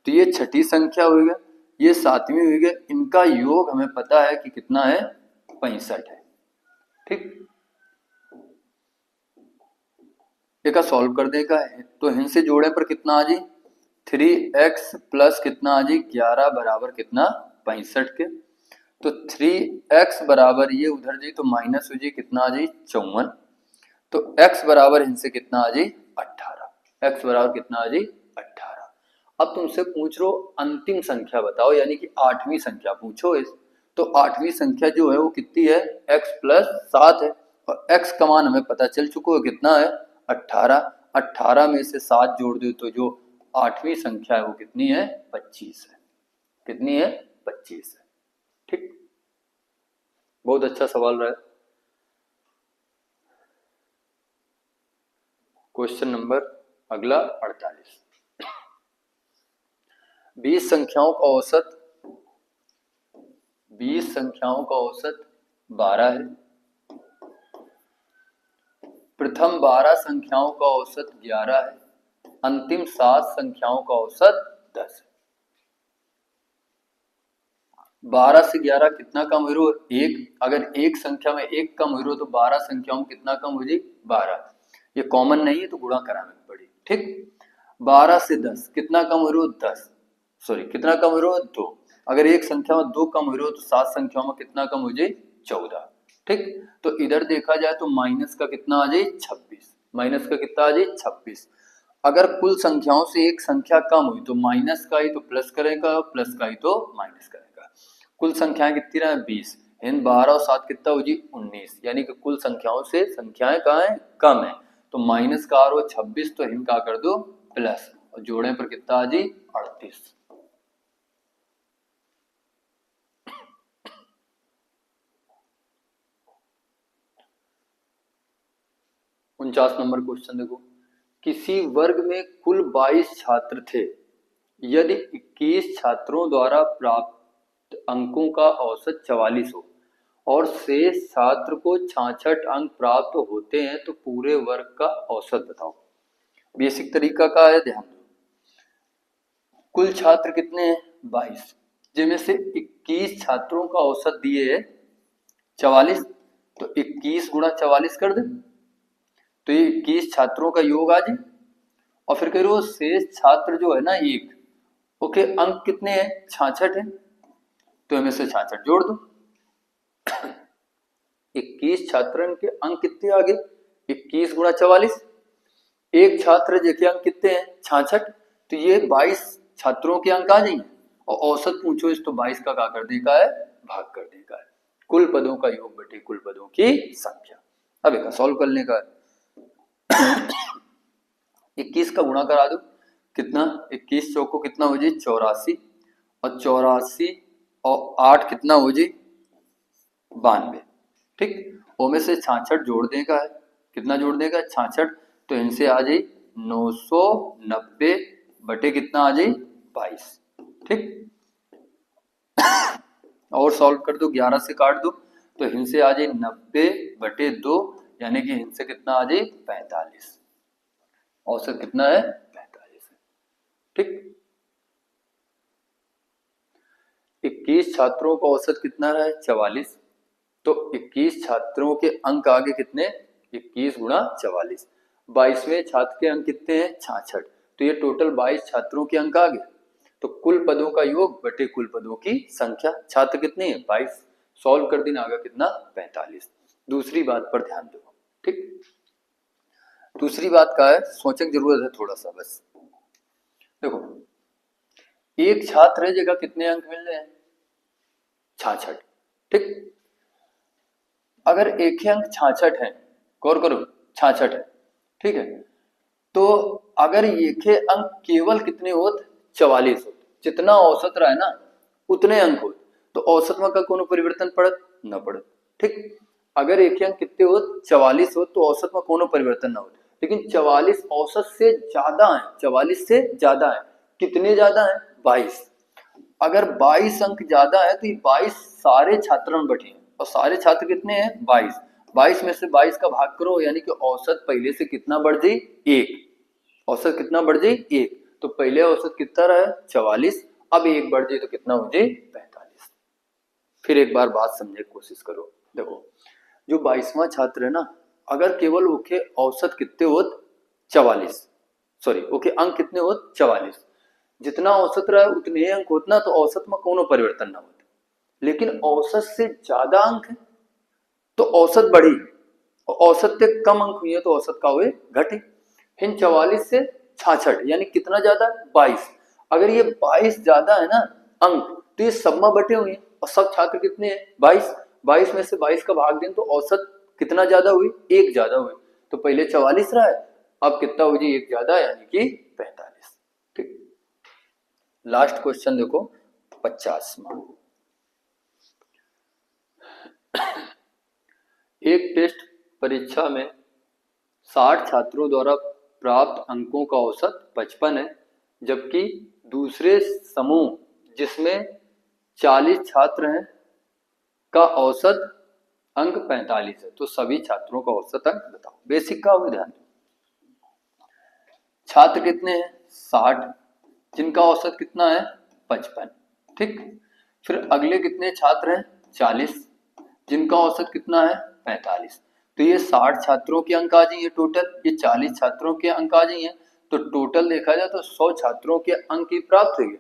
तो ये छठी संख्या हो गया, ये सातवीं हो गया, इनका योग हमें पता है कि कितना है 65 है। ठीक, एक सॉल्व कर देगा है तो इनसे जोड़े पर कितना आ जाए 3x प्लस कितना आ जाए 11 बराबर कितना 65 के, तो 3x बराबर ये उधर जाए तो माइनस हो जाए कितना आ जाए 54, तो x बराबर इनसे कितना आ जाए 18, x बराबर कितना आ जाए 18। अब तुमसे पूछ रो अंतिम संख्या बताओ, यानी कि आठवीं संख्या पूछो इस, तो आठवीं संख्या जो है वो कितनी है x प्लस 7 है और x का मान हमें पता चल चुका है कितना है 18। 18 में से 7 जोड़ दो तो जो 8वीं संख्या है वो कितनी है? 25 है। कितनी है? 25 है। ठीक, बहुत अच्छा सवाल रहा है। क्वेश्चन नंबर अगला 48। 20 संख्याओं का औसत 12 है। प्रथम 12 संख्याओं का औसत 11 है। अंतिम 7 संख्याओं का औसत 10 है। 12 से 11 कितना कम हो रहा है? 1। अगर एक संख्या में 1 कम हो रहा है तो 12 संख्याओं में कितना कम हो जाए? 12। ये कॉमन नहीं है तो गुणा कराना पड़ेगी। ठीक, 12 से 10 कितना कम हो रहा है? 10। सॉरी, कितना कम हो रहा है? 2। अगर एक संख्या में 2 कम हो रहा है तो 7 संख्याओं में कितना कम हो जाए? 14। ठीक, तो इधर देखा जाए तो माइनस का कितना आ जाए? 26। माइनस का कितना आ जाए? 26। अगर कुल संख्याओं से एक संख्या कम हुई तो माइनस का ही तो प्लस करेगा, प्लस का ही तो माइनस करेगा। कुल संख्याएं कितनी रहे? 20। इन 12 और 7 कितना हो जी? 19। यानी कि कुल संख्याओं से संख्याएं कहाँ है? कम है। तो माइनस का और 26, तो इन का कर दो प्लस, और जोड़े पर कितना आ जी? 38। 49 नंबर क्वेश्चन देखो। किसी वर्ग में कुल 22 छात्र थे। यदि 21 छात्रों द्वारा प्राप्त अंकों का औसत 44 हो और शेष छात्र को 66 अंक प्राप्त होते हैं तो पूरे वर्ग का औसत बताओ। बेसिक तरीका का है, ध्यान दो। कुल छात्र कितने हैं? 22, जिनमें से 21 छात्रों का औसत दिए है 44, तो 21 गुणा 44 कर दे तो ये 21 छात्रों का योग आ जाए। और फिर कह रहे हो शेष छात्र जो है ना 1, ओके, अंक कितने हैं? 66 है, तो इनमें से 66 जोड़ दो। 21 छात्रों के अंक कितने आ गए? 21 गुणा 44। एक छात्र के अंक कितने हैं? 66, तो ये 22 छात्रों के अंक आ जाएंगे। और औसत पूछो इस तो 22 का क्या कर देगा है? भाग कर देगा है। कुल पदों का योग बटे कुल पदों की संख्या। अब एक सॉल्व करने का है। 21 का गुणा करा दो, कितना? 21 चौको कितना हो जाए? 84, और 84 और 8 कितना हो जाए? 92। ठीक, ओ में से 66 जोड़ देगा है। कितना जोड़ देगा? 66, तो इनसे आ जाए 990 बटे कितना आ जाए? 22। ठीक, और सॉल्व कर दो, 11 से काट दो तो इनसे आ जाए 90 बटे 2, यानी कि इनसे कितना आ जाए? 45। औसत कितना है? 45 है। ठीक, 21 छात्रों का औसत कितना रहा है? 44, तो 21 छात्रों के अंक आगे कितने? 21 गुणा 44। 22वें छात्र के अंक कितने हैं? 66, तो ये टोटल 22 छात्रों के अंक आ गए। तो कुल पदों का योग बटे कुल पदों की संख्या। छात्र कितने हैं? 22। सॉल्व कर देना, आगे कितना? 45। दूसरी बात पर ध्यान दो। ठीक, दूसरी बात का है, सोचने की जरूरत है थोड़ा सा बस। देखो, एक छात्र है जगह कितने अंक मिल रहे हैं? 66। ठीक, अगर एक ही अंक 66 है, गौर करो 66 है, ठीक है, तो अगर एक ही अंक केवल कितने होत? 44 होत, जितना औसत रहा है ना उतने अंक होत, तो औसत में का कोनो परिवर्तन पड़त? न पड़त। ठीक, अगर एक ही अंक कितने होत? 44 होत, तो औसत में कोनो परिवर्तन न होत। लेकिन 44 औसत से ज्यादा है, 44 से ज्यादा है। कितने ज्यादा है? 22। अगर 22 अंक ज्यादा है तो ये 22 सारे छात्रों में बटे हैं, और सारे छात्र कितने हैं? 22। 22 में से 22 का भाग करो, यानी कि औसत पहले से कितना बढ़ जाए? 1। औसत कितना बढ़ जाए? 1। तो पहले औसत कितना रहा? 44, अब 1 बढ़ जाए तो कितना हो जाए? 45। फिर एक बार बात समझने की कोशिश करो। देखो, जो 22वां छात्र है ना, अगर केवल ओके औसत कितने होत? 44, सॉरी ओके अंक कितने होत? 44। जितना औसत रहा उतने ही अंक होतना, तो औसत में कोनो परिवर्तन ना होता। लेकिन औसत से ज्यादा अंक है तो औसत बढ़ी, और औसत से कम अंक हुई है तो औसत का हुए घटे। इन 44 से 66 यानी कितना ज्यादा? 22। अगर ये 22 ज्यादा है ना अंक, तो ये सब में बटे हुए हैं, और सब छात्र कितने हैं? 22। 22 में से 22 का भाग दें तो औसत कितना ज्यादा हुई? 1 ज्यादा हुई। तो पहले 44 रहा है, अब कितना हो जाए? 1 ज्यादा, यानी कि 45। ठीक, लास्ट क्वेश्चन देखो 50वां। एक टेस्ट परीक्षा में 60 छात्रों द्वारा प्राप्त अंकों का औसत 55 है, जबकि दूसरे समूह जिसमें 40 छात्र हैं का औसत अंक 45 है। तो सभी छात्रों का औसत अंक बताओ। बेसिक का ध्यान। छात्र कितने हैं? 60, जिनका औसत कितना है? 55। ठीक, फिर अगले कितने छात्र हैं? 40, जिनका औसत कितना है? 45। तो ये 60 छात्रों के अंक आ जाइए टोटल, ये 40 छात्रों के अंक आ जाइए, तो टोटल देखा जाए तो 100 छात्रों के अंक ही प्राप्त हुए।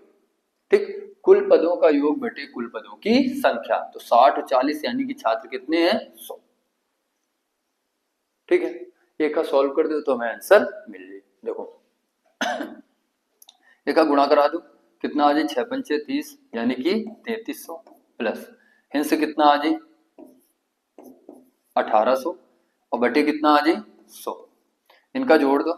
ठीक, कुल पदों का योग बटे कुल पदों की संख्या, तो 60 और 40 यानी कि छात्र कितने हैं? 100। ठीक है, एक का सॉल्व कर दो तो हमें आंसर मिल जाए। देखो एक का गुणा करा दो, कितना आ जाए? 6 पंचे 30 यानी कि 3300 प्लस इनसे कितना आ जाए? 1800 और बटे कितना आ जाए? 100। इनका जोड़ दो,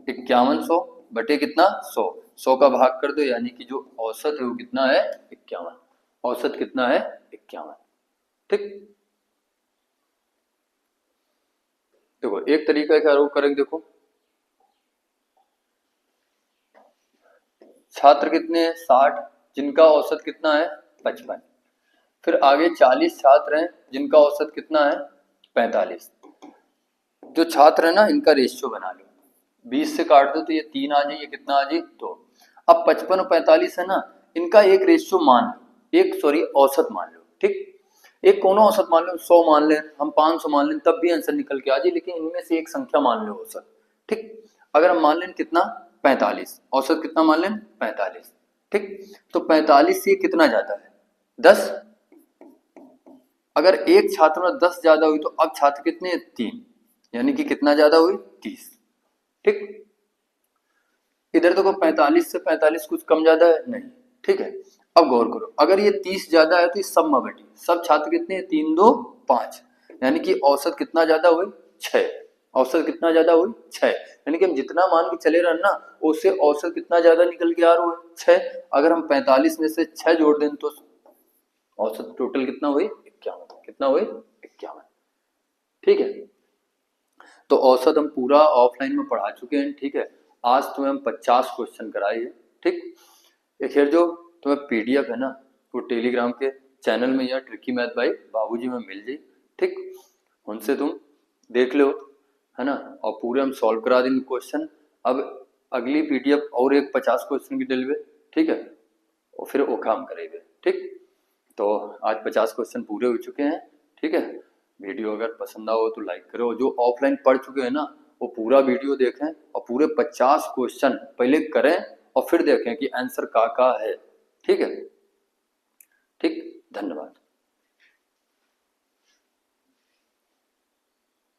5100 बटे कितना? 100। 100 का भाग कर दो यानी कि जो औसत है वो कितना है? 51। औसत कितना है? 51। ठीक, देखो एक तरीका क्या करेंगे, देखो छात्र कितने हैं? 60, जिनका औसत कितना है? 55। फिर आगे 40 छात्र हैं जिनका औसत कितना है? 45। जो छात्र है ना इनका रेशियो बना लो, 20 से काट दो तो ये 3 आ जाए, ये कितना आ जाए? 2। अब 55 और 45 है ना, इनका एक रेशियो मान लो, एक सॉरी औसत मान लो। ठीक, एक कोनो औसत मान लो, 100 मान लें हम, 500 मान लें, तब भी आंसर निकल के आ जाए, लेकिन इनमें से एक संख्या मान लो औसत। ठीक, अगर हम मान लें कितना? 45, औसत कितना मान लें? 45। ठीक, तो 45 से कितना जाता है? 10। अगर एक छात्र में 10 ज्यादा हुई तो अब छात्र कितने? 3, यानी कि कितना ज्यादा हुई? 30। ठीक, इधर देखो 45 से 45 कुछ कम ज्यादा है? नहीं। ठीक है, अब गौर करो, अगर ये 30 ज्यादा है तो इस सब में बटी, सब छात्र कितने? 3 2 5, यानी कि औसत कितना ज्यादा हुई? 6। औसत कितना ज्यादा हुई? 6। यानी कि हम जितना मान के चले रहे ना, उससे औसत कितना ज्यादा निकल के आ रहा है? 6। अगर हम 45 में से 6 जोड़ दें तो औसत टोटल कितना हुई? 51। कितना हुई? 51। ठीक है, तो औसत हम पूरा ऑफलाइन में पढ़ा चुके हैं। ठीक है, आज तुम्हें हम 50 क्वेश्चन कराए हैं। ठीक, एक फिर जो तुम्हें पीडीएफ है ना, वो टेलीग्राम के चैनल में या ट्रिकी मैथ बाई बाबूजी में मिल जाए। ठीक, उनसे तुम देख लो, है ना, और पूरे हम सॉल्व करा देंगे क्वेश्चन। अब अगली पीडीएफ और एक 50 क्वेश्चन की डिलीवर। ठीक है, और फिर वो काम करेंगे। ठीक, तो आज 50 क्वेश्चन पूरे हो चुके हैं। ठीक है, वीडियो अगर पसंद आओ तो लाइक करो, जो ऑफलाइन पढ़ चुके हैं ना वो पूरा वीडियो देखें और पूरे 50 क्वेश्चन पहले करें और फिर देखें कि आंसर का है। ठीक है, ठीक, धन्यवाद।